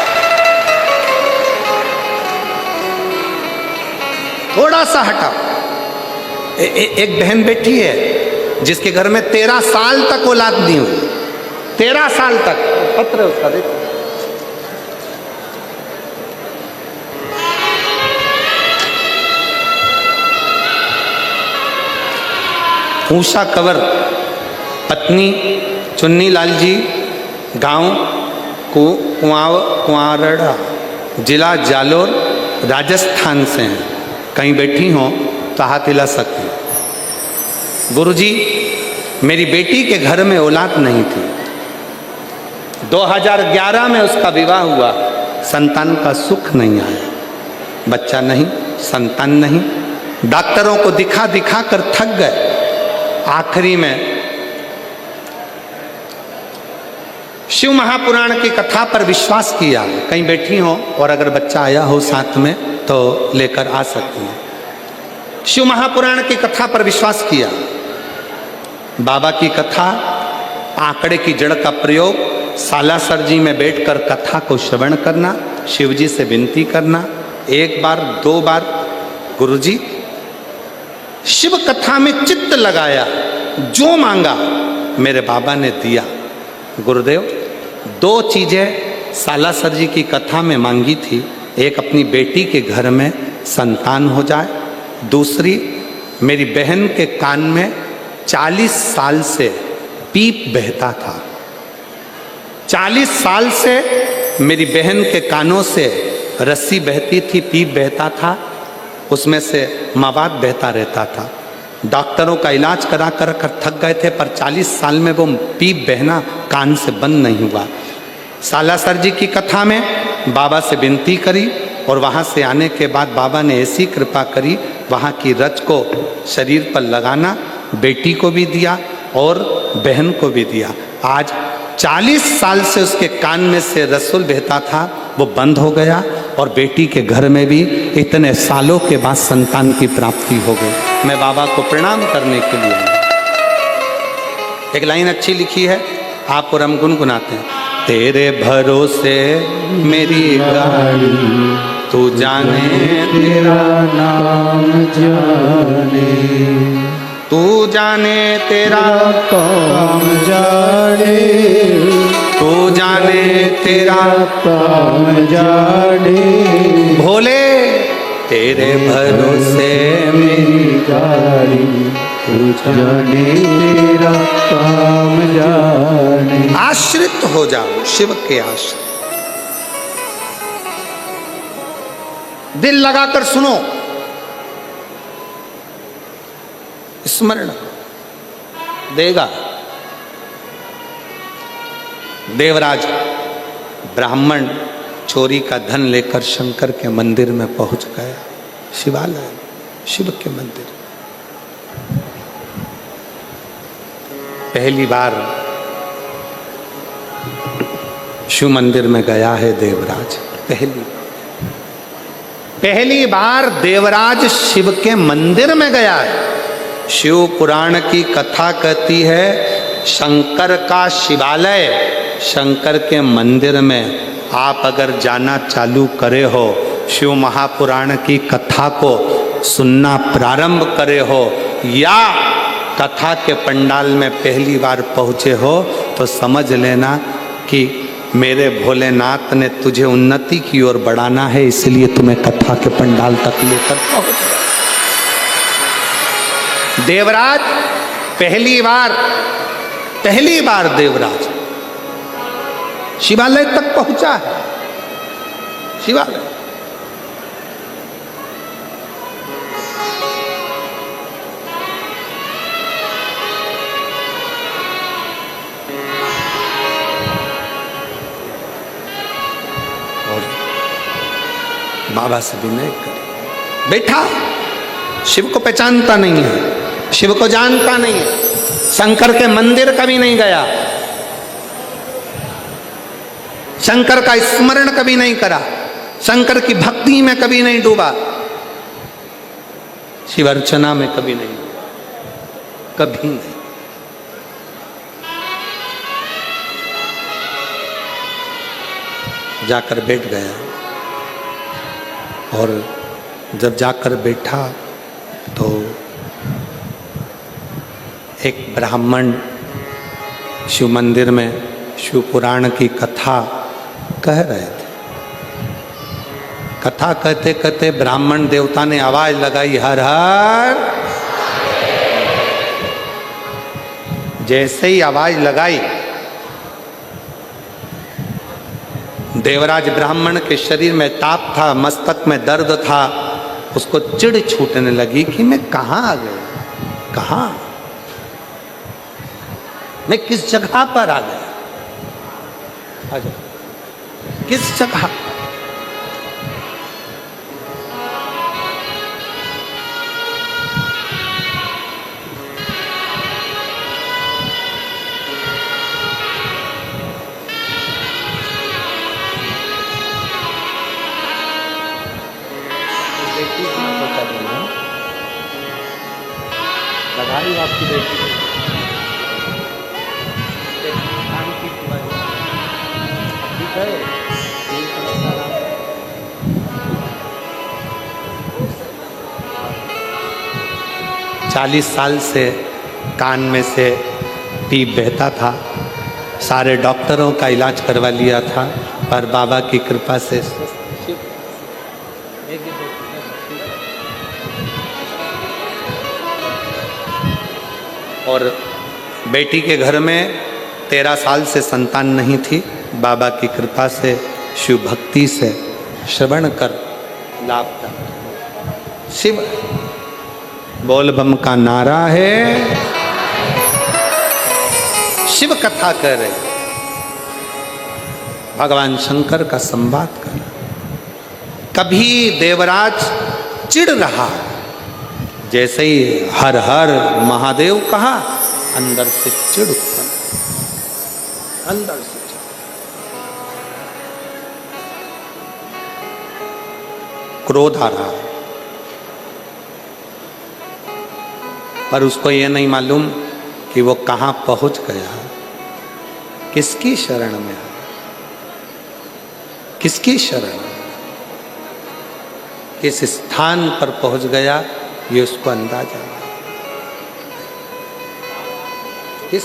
थोड़ा सा हटाओ। एक बहन बैठी है जिसके घर में 13 साल तक औलाद नहीं हुई, 13 साल तक। पत्र उसका देखो, ऊषा कंवर, पत्नी चुन्नी लाल जी, गांव कुंवारड़ा, जिला जालोर, राजस्थान से हैं। कहीं बैठी हो तो हाथ हिला सकती। गुरुजी, मेरी बेटी के घर में औलाद नहीं थी, 2011 में उसका विवाह हुआ, संतान का सुख नहीं आया, बच्चा नहीं, संतान नहीं, डॉक्टरों को दिखा दिखा कर थक गए। आखिरी में शिव महापुराण की कथा पर विश्वास किया, कहीं बैठी हो और अगर बच्चा आया हो साथ में तो लेकर आ सकती हैं। शिव महापुराण की कथा पर विश्वास किया। बाबा की कथा, आंकड़े की जड़ का प्रयोग, सालासर जी में बैठकर कथा को श्रवण करना, शिव जी से विनती करना, 1 बार 2 बार, गुरुजी शिव कथा में चित्त लगाया, जो मांगा मेरे बाबा ने दिया। गुरुदेव 2 चीजें सालासर जी की कथा में मांगी थी, एक अपनी बेटी के घर में संतान हो जाए, दूसरी मेरी बहन के कान में 40 साल से पीप बहता था, 40 साल से मेरी बहन के कानों से रस्सी बहती थी, पीप बहता था, उसमें से मवाद बहता रहता था। डॉक्टरों का इलाज करा कर थक गए थे, पर 40 साल में वो पीप बहना कान से बंद नहीं हुआ। सालासर जी की कथा में बाबा से विनती करी और वहाँ से आने के बाद बाबा ने ऐसी कृपा करी, वहाँ की रच को शरीर पर लगाना, बेटी को भी दिया और बहन को भी दिया। आज 40 साल से उसके कान में से रसूल बहता था, वो बंद हो गया और बेटी के घर में भी इतने सालों के बाद संतान की प्राप्ति हो गई। मैं बाबा को प्रणाम करने के लिए आया। एक लाइन अच्छी लिखी है, आप और हम गुनगुनाते हैं। तेरे भरोसे मेरी गाड़ी, तू जाने तेरा नाम जाने, तू जाने तेरा काम जाने, तू जाने तेरा काम जाने, भोले तेरे भरोसे मेरी गाड़ी, तू जाने तेरा काम जाने। आश्रित हो जाओ शिव के आश्रित। दिल लगाकर सुनो, स्मरण देगा। देवराज ब्राह्मण चोरी का धन लेकर शंकर के मंदिर में पहुंच गया। शिवालय, शिव के मंदिर। पहली बार शिव मंदिर में गया है देवराज। पहली बार देवराज शिव के मंदिर में गया है। शिव पुराण की कथा कहती है, शंकर का शिवालय, शंकर के मंदिर में आप अगर जाना चालू करे हो, शिव महापुराण की कथा को सुनना प्रारंभ करे हो, या कथा के पंडाल में पहली बार पहुँचे हो, तो समझ लेना कि मेरे भोलेनाथ ने तुझे उन्नति की ओर बढ़ाना है, इसलिए तुम्हें कथा के पंडाल तक लेकर पहुँच गया। देवराज पहली बार देवराज शिवालय तक पहुंचा है। शिवालय और बाबा से विनय करे, बैठा। शिव को पहचानता नहीं है, शिव को जानता नहीं है, शंकर के मंदिर कभी नहीं गया, शंकर का स्मरण कभी नहीं करा, शंकर की भक्ति में कभी नहीं डूबा, शिव अर्चना में कभी नहीं, कभी नहीं। जाकर बैठ गया और जब जाकर बैठा तो एक ब्राह्मण शिव मंदिर में शिव पुराण की कथा कह रहे थे। कथा कहते कहते ब्राह्मण देवता ने आवाज लगाई, हर हर। जैसे ही आवाज लगाई, देवराज ब्राह्मण के शरीर में ताप था, मस्तक में दर्द था, उसको चिढ़ छूटने लगी कि मैं कहाँ आ गया, कहाँ, मैं किस जगह पर आ गया, किस जगह। बधाई आपकी बेटी ठीक है। 40 साल से कान में से टीप बहता था, सारे डॉक्टरों का इलाज करवा लिया था, पर बाबा की कृपा से और बेटी के घर में 13 साल से संतान नहीं थी। बाबा की कृपा से, शिव भक्ति से श्रवण कर लाभ प्राप्त। शिव बोल बम का नारा है, शिव कथा कर रहे, भगवान शंकर का संवाद कर। कभी देवराज चिढ़ रहा, जैसे ही हर हर महादेव कहा, अंदर से चिढ़ उत्पन्न, अंदर से चिढ़। क्रोध आ रहा है, पर उसको ये नहीं मालूम कि वो कहां पहुंच गया, किसकी शरण में है, किसकी शरण, किस स्थान पर पहुंच गया, ये उसको अंदाजा है। किस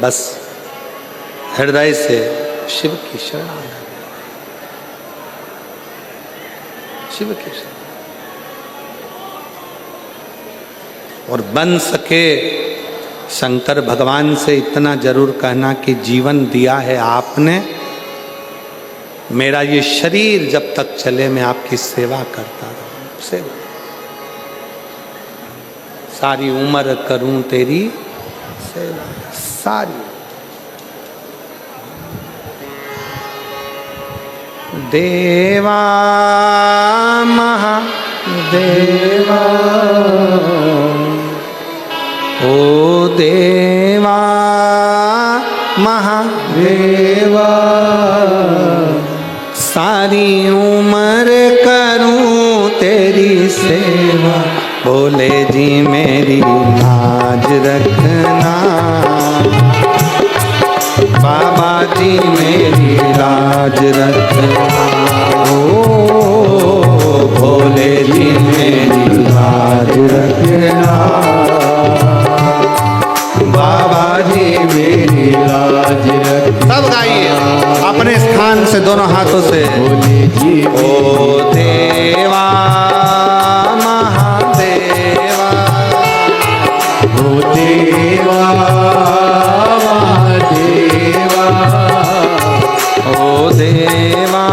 बस हृदय से शिव की शरण आ गया, शिव की शरण। और बन सके शंकर भगवान से इतना जरूर कहना कि जीवन दिया है आपने, मेरा ये शरीर जब तक चले मैं आपकी सेवा करता रहूं, सेवा सारी उम्र करूं तेरी सेवा, सारी। देवा महादेवा, ओ देवा महादेवा, सारी उम्र करूं तेरी सेवा, बोले जी मेरी लाज रखना, बाबा जी मेरी लाज रखना, ओ भोले जी मेरी लाज रखना, बाबा जी मेरी लाज रखना। सब गाइए अपने स्थान से दोनों हाथों से, भोले जी ओ देवा महादेवा, ओ देवा महादेवा, ओ देवा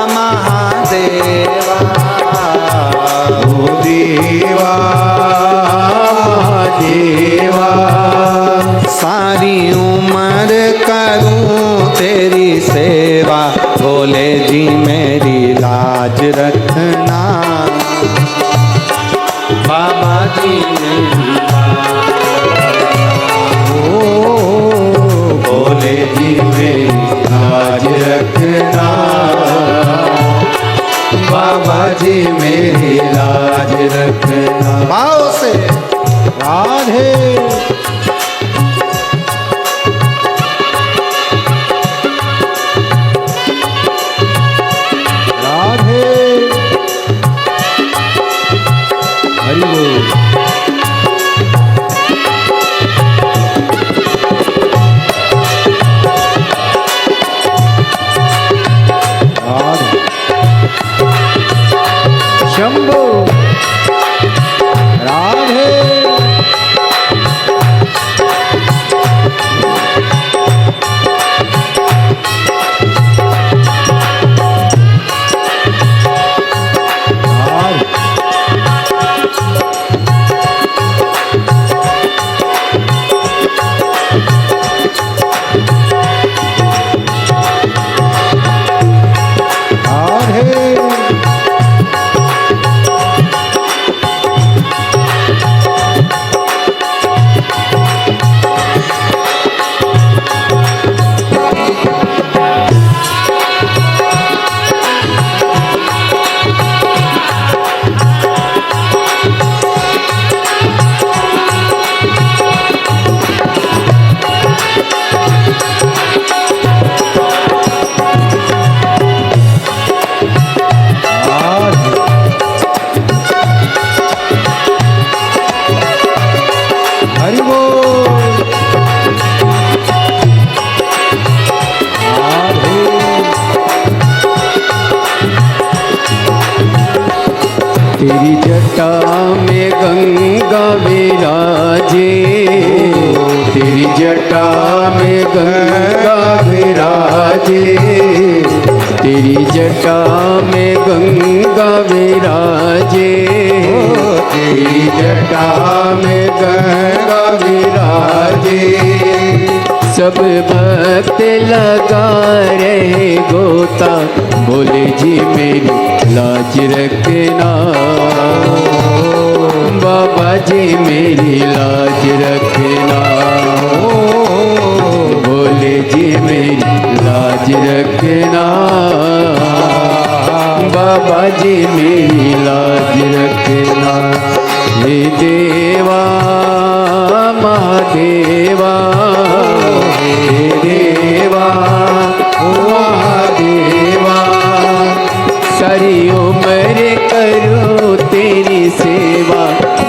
महादेवा, ओ देवा महादेवा, सारी उम्र करूं तेरी सेवा, भोले जी मेरी लाज रखना, बाबा जी मेरी भोले जी मेरी लाज रखना, बाबा जी मेरी लाज रखना। भाव से राधे राधे, हरि बोल। शंभो राधे, तेरी जटा में गंगा विराजे, तेरी जटा में गंगा विराजे, तेरी जटा में गंगा विराजे, तेरी जटा में गंगा विराजे, सब भक्त लगा रहे गोता, बोले जी मेरी लाज रखना। बाबा जी मेरी लाज रखना, भोले जी मेरी लाज रखना, बाबा जी मेरी लाज रखना। हे देवा महादेवा, हे देवा महादेवा, सारी उम्र करो तेरी सेवा,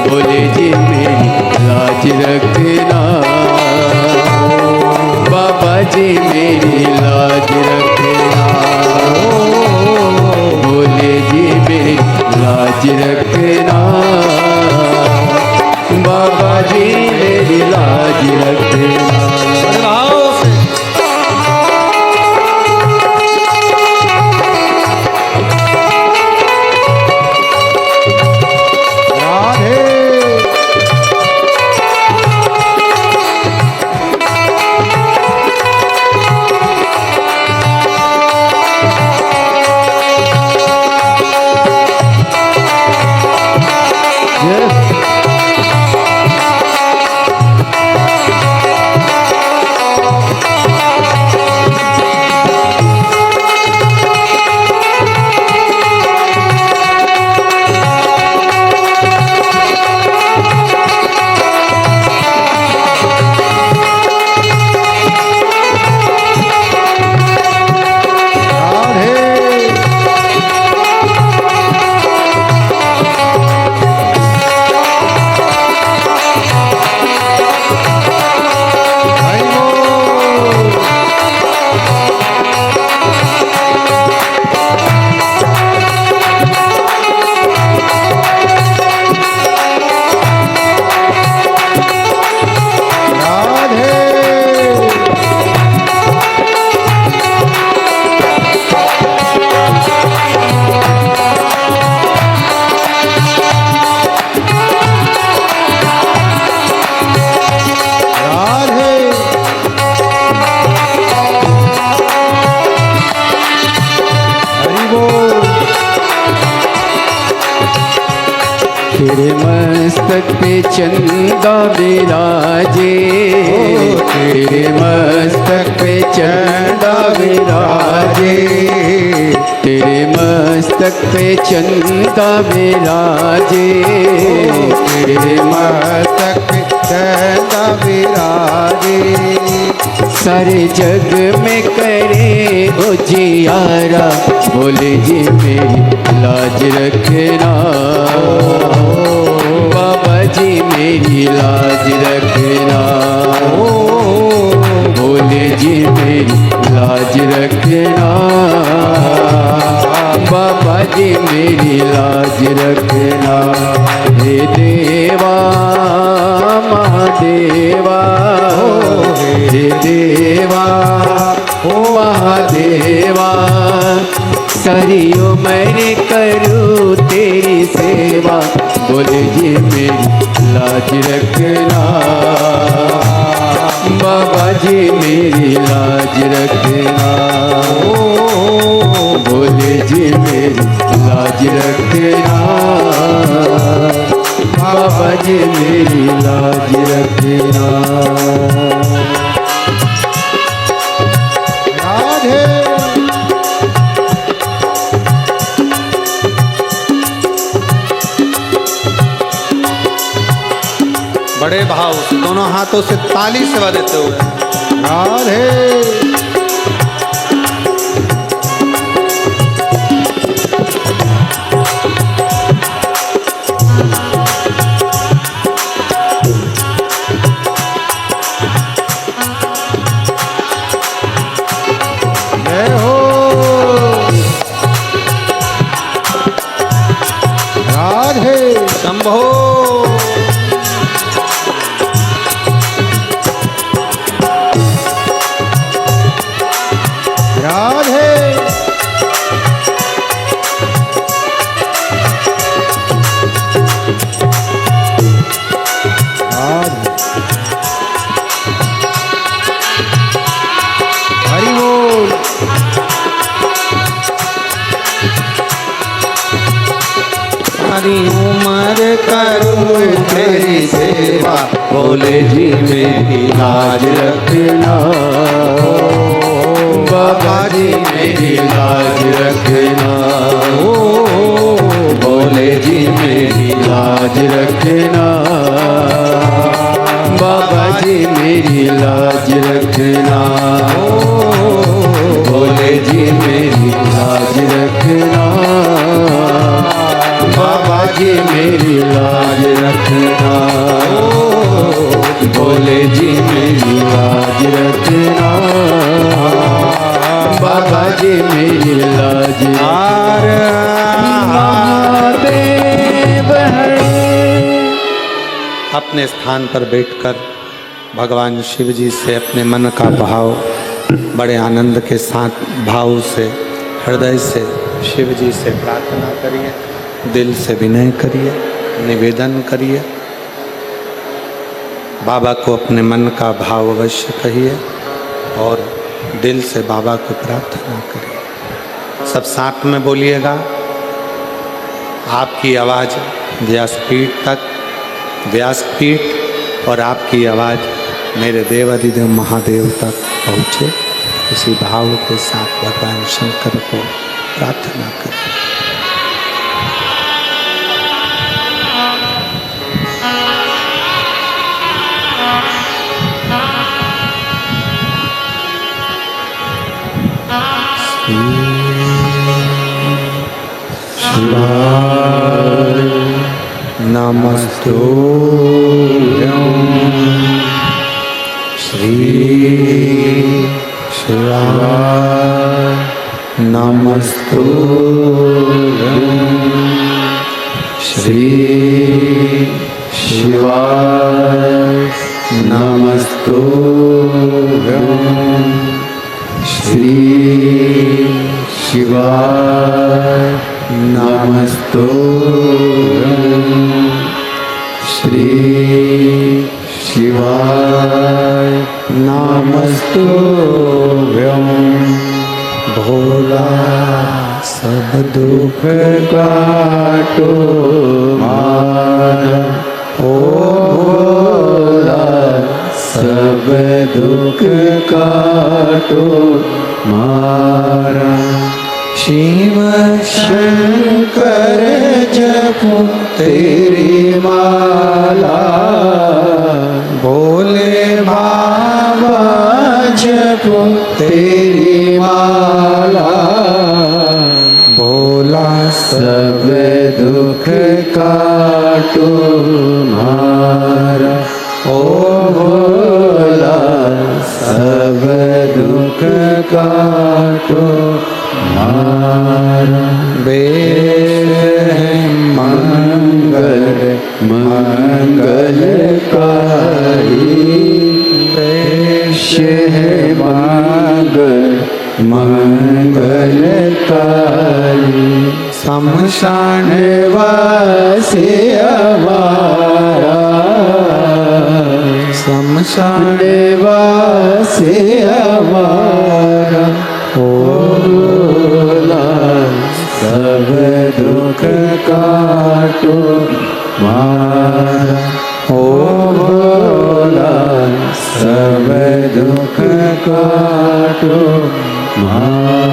भोले जी मेरी लाज रखना, बाबा जी मेरी लाज रखना, भोले जी मेरी लाज रखना, बाबा जी मेरी लाज रखना। तेरे मस्तक पे चंदा विराजे, तेरे मस्तक पे चंदा विराजे, तेरे मस्तक पे चंदा विराजे, तेरे मस्तक पे चंदा विराजे, सारे जग में करे उजियारा, भोले जी मेरी लाज रखना, बाबा जी मेरी लाज रखना, भोले जी मेरी लाज रखना, बाबा जी मेरी लाज रखना। हे देवा महादेवा, हे देवा महादेवा, सारी उम्र करूँ तेरी सेवा, भोले जी मेरी लाज रखना, बाबा जी मेरी लाज रखना, भोले जी मेरी लाज रखना, बाबा जी मेरी लाज रखना। राधे बड़े भाव से दोनों हाथों से ताली सेवा देते हुए राधे जय हो राधे शंभो। राधे राधे हरि बोल। सारी उम्र करूं तेरी सेवा, भोले जी मेरी लाज रखना। बाबा जी मेरी लाज रखना, भोले जी मेरी लाज रखना। बाबा जी मेरी लाज रखना, भोले जी मेरी लाज रखना। बाबा जी मेरी लाज रखना, भोले जी मेरी लाज रखना। बाबा जी मेरी लाज महादेव है। अपने स्थान पर बैठकर भगवान शिव जी से अपने मन का भाव बड़े आनंद के साथ भाव से हृदय से शिव जी से प्रार्थना करिए, दिल से विनय करिए, निवेदन करिए। बाबा को अपने मन का भाव अवश्य कहिए और दिल से बाबा को प्रार्थना करिए। सब साथ में बोलिएगा। आपकी आवाज़ व्यासपीठ तक, व्यासपीठ और आपकी आवाज़ मेरे देवाधिदेव महादेव तक पहुँचे। इसी भाव के साथ भगवान शंकर को प्रार्थना करें। शिवाय नमस्तुभ्यं श्री शिवाय नमस्तुभ्यं श्री शिवाय नमस्तुभ्यं श्री शिवाय नमस्तुभ्यं श्री शिवाय नमस्तुभ्यं भोला सब दुख काटो मारा ओ भोला सब दुख काटो मारा शिव शंकर जपो तेरी माला भोले बाबा जपो तेरी माला भोला सब दुख काटो मारा ओ भोला सब दुख काटो मारा बेर मंगल मंगलकारी पेश है मंगल मंगलकारी शमशान वासी हमारा शमशान वासी हमारा ओ भोला सब दुख काटो मारा ओ भोला सब दुख काटो मारा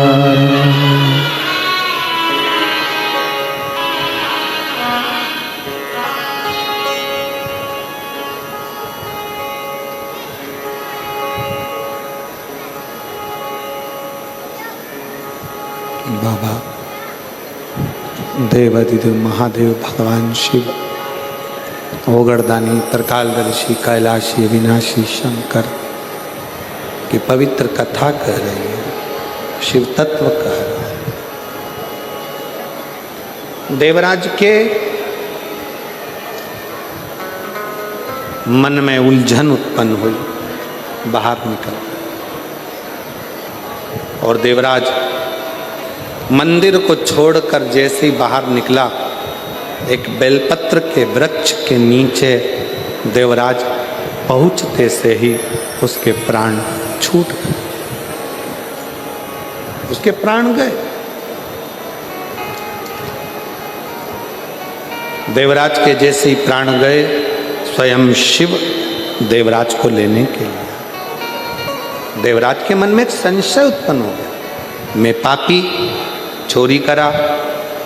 बाबा देवाधिदेव महादेव भगवान शिव ओगरदानी त्रिकालदर्शी कैलाशी अविनाशी शंकर की पवित्र कथा कह रही है, शिव तत्व कह रहा है। देवराज के मन में उलझन उत्पन्न हुई, बाहर निकल और देवराज मंदिर को छोड़कर जैसे ही बाहर निकला, एक बेलपत्र के वृक्ष के नीचे देवराज पहुंचते से ही उसके प्राण छूट गए, उसके प्राण गए। देवराज के जैसे ही प्राण गए, स्वयं शिव देवराज को लेने के लिए। देवराज के मन में एक संशय उत्पन्न हो गया, मैं पापी, चोरी करा,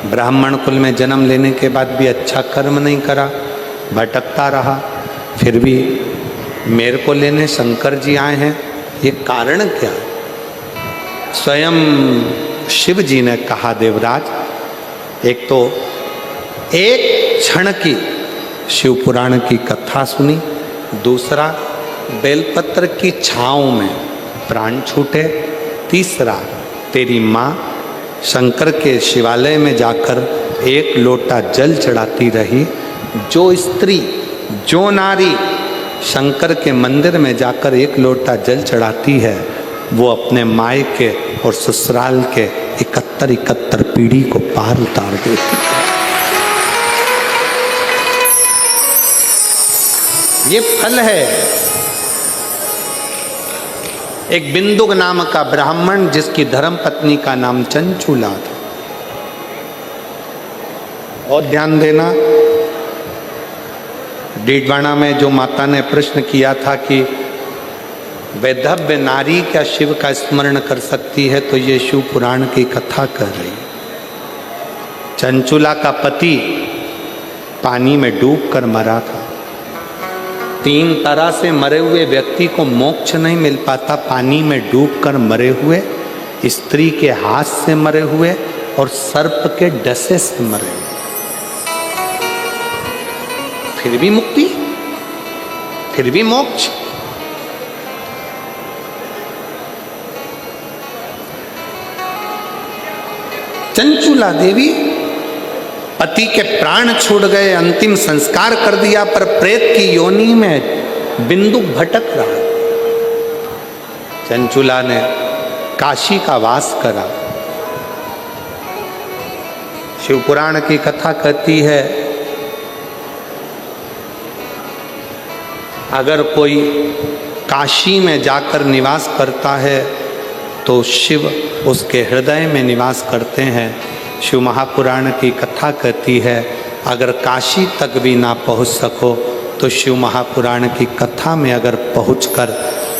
ब्राह्मण कुल में जन्म लेने के बाद भी अच्छा कर्म नहीं करा, भटकता रहा, फिर भी मेरे को लेने शंकर जी आए हैं, ये कारण क्या है? स्वयं शिव जी ने कहा, देवराज एक तो एक क्षण की शिव पुराण की कथा सुनी, दूसरा बेलपत्र की छाँव में प्राण छूटे, तीसरा तेरी माँ शंकर के शिवालय में जाकर एक लोटा जल चढ़ाती रही। जो स्त्री, जो नारी शंकर के मंदिर में जाकर एक लोटा जल चढ़ाती है, वो अपने मायके और ससुराल के 71 पीढ़ी को पार उतार देती है। ये फल है। एक बिंदुक नाम का ब्राह्मण, जिसकी धर्म पत्नी का नाम चंचूला था। और ध्यान देना, डीडवाना में जो माता ने प्रश्न किया था कि वैधव्य नारी क्या शिव का स्मरण कर सकती है, तो ये शिव पुराण की कथा कर रही। चंचूला का पति पानी में डूबकर मरा था। 3 तरह से मरे हुए व्यक्ति को मोक्ष नहीं मिल पाता, पानी में डूबकर मरे हुए, स्त्री के हाथ से मरे हुए और सर्प के डसे से मरे हुए। फिर भी मुक्ति, फिर भी मोक्ष। चंचूला देवी, पति के प्राण छूट गए, अंतिम संस्कार कर दिया, पर प्रेत की योनि में बिंदुक भटक रहा। चंचूला ने काशी का वास करा। शिव पुराण की कथा कहती है, अगर कोई काशी में जाकर निवास करता है तो शिव उसके हृदय में निवास करते हैं। शिव महापुराण की कथा कहती है, अगर काशी तक भी ना पहुंच सको तो शिव महापुराण की कथा में अगर पहुंचकर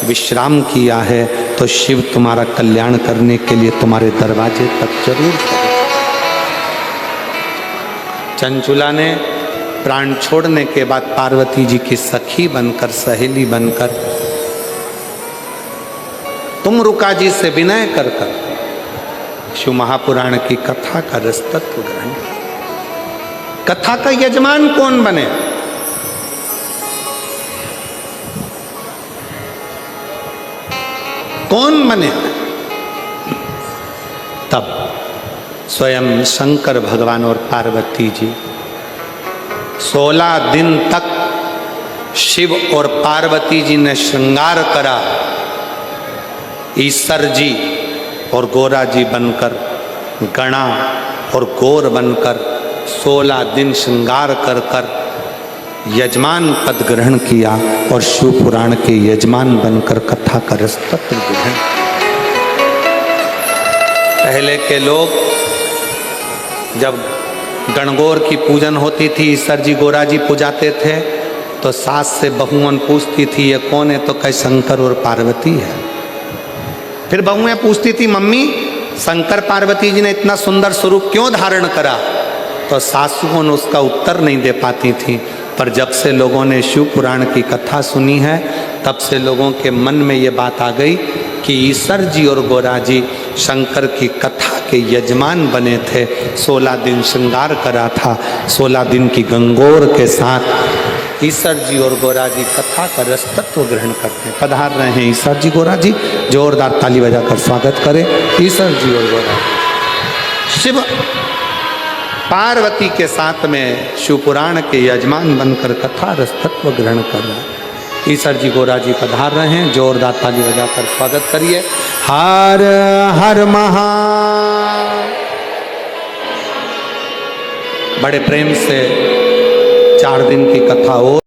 विश्राम किया है तो शिव तुम्हारा कल्याण करने के लिए तुम्हारे दरवाजे तक जरूर पहुंचे। चंचूला ने प्राण छोड़ने के बाद पार्वती जी की सखी बनकर, सहेली बनकर, तुम रुका जी से विनय कर शिव महापुराण की कथा का रस तत्व ग्रहण। कथा का यजमान कौन बने? कौन बने? तब स्वयं शंकर भगवान और पार्वती जी 16 दिन तक शिव और पार्वती जी ने श्रृंगार करा। ईश्वर जी और गोरा जी बनकर, गणा और गौर बनकर 16 दिन श्रृंगार कर कर यजमान पद ग्रहण किया और शिव पुराण के यजमान बनकर कथा का रस तत्व ग्रहण। पहले के लोग जब गणगौर की पूजन होती थी, ईश्वर जी गोरा जी पूजाते थे, तो सास से बहुओं पूछती थी ये कौन है, तो कहे शंकर और पार्वती है। फिर बहुएं पूछती थी मम्मी शंकर पार्वती जी ने इतना सुंदर स्वरूप क्यों धारण करा, तो सासुओं ने उसका उत्तर नहीं दे पाती थी। पर जब से लोगों ने शिव पुराण की कथा सुनी है, तब से लोगों के मन में ये बात आ गई कि ईश्वर जी और गोरा जी शंकर की कथा के यजमान बने थे। 16 दिन श्रृंगार करा था, 16 दिन की गंगोर के साथ ईश्वर जी और गोरा जी कथा का रस तत्व ग्रहण करते हैं। पधार रहे हैं ईश्वर जी, गोरा जी, जोरदार ताली बजाकर स्वागत करें ईश्वर जी और गोरा। शिव पार्वती के साथ में शिव पुराण के यजमान बनकर कथा रस तत्व ग्रहण कर रहे हैं। ईश्वर जी गोरा जी पधार रहे हैं, जोरदार ताली बजाकर स्वागत करिए। हर हर महा। बड़े प्रेम से 4 दिन की कथा हो।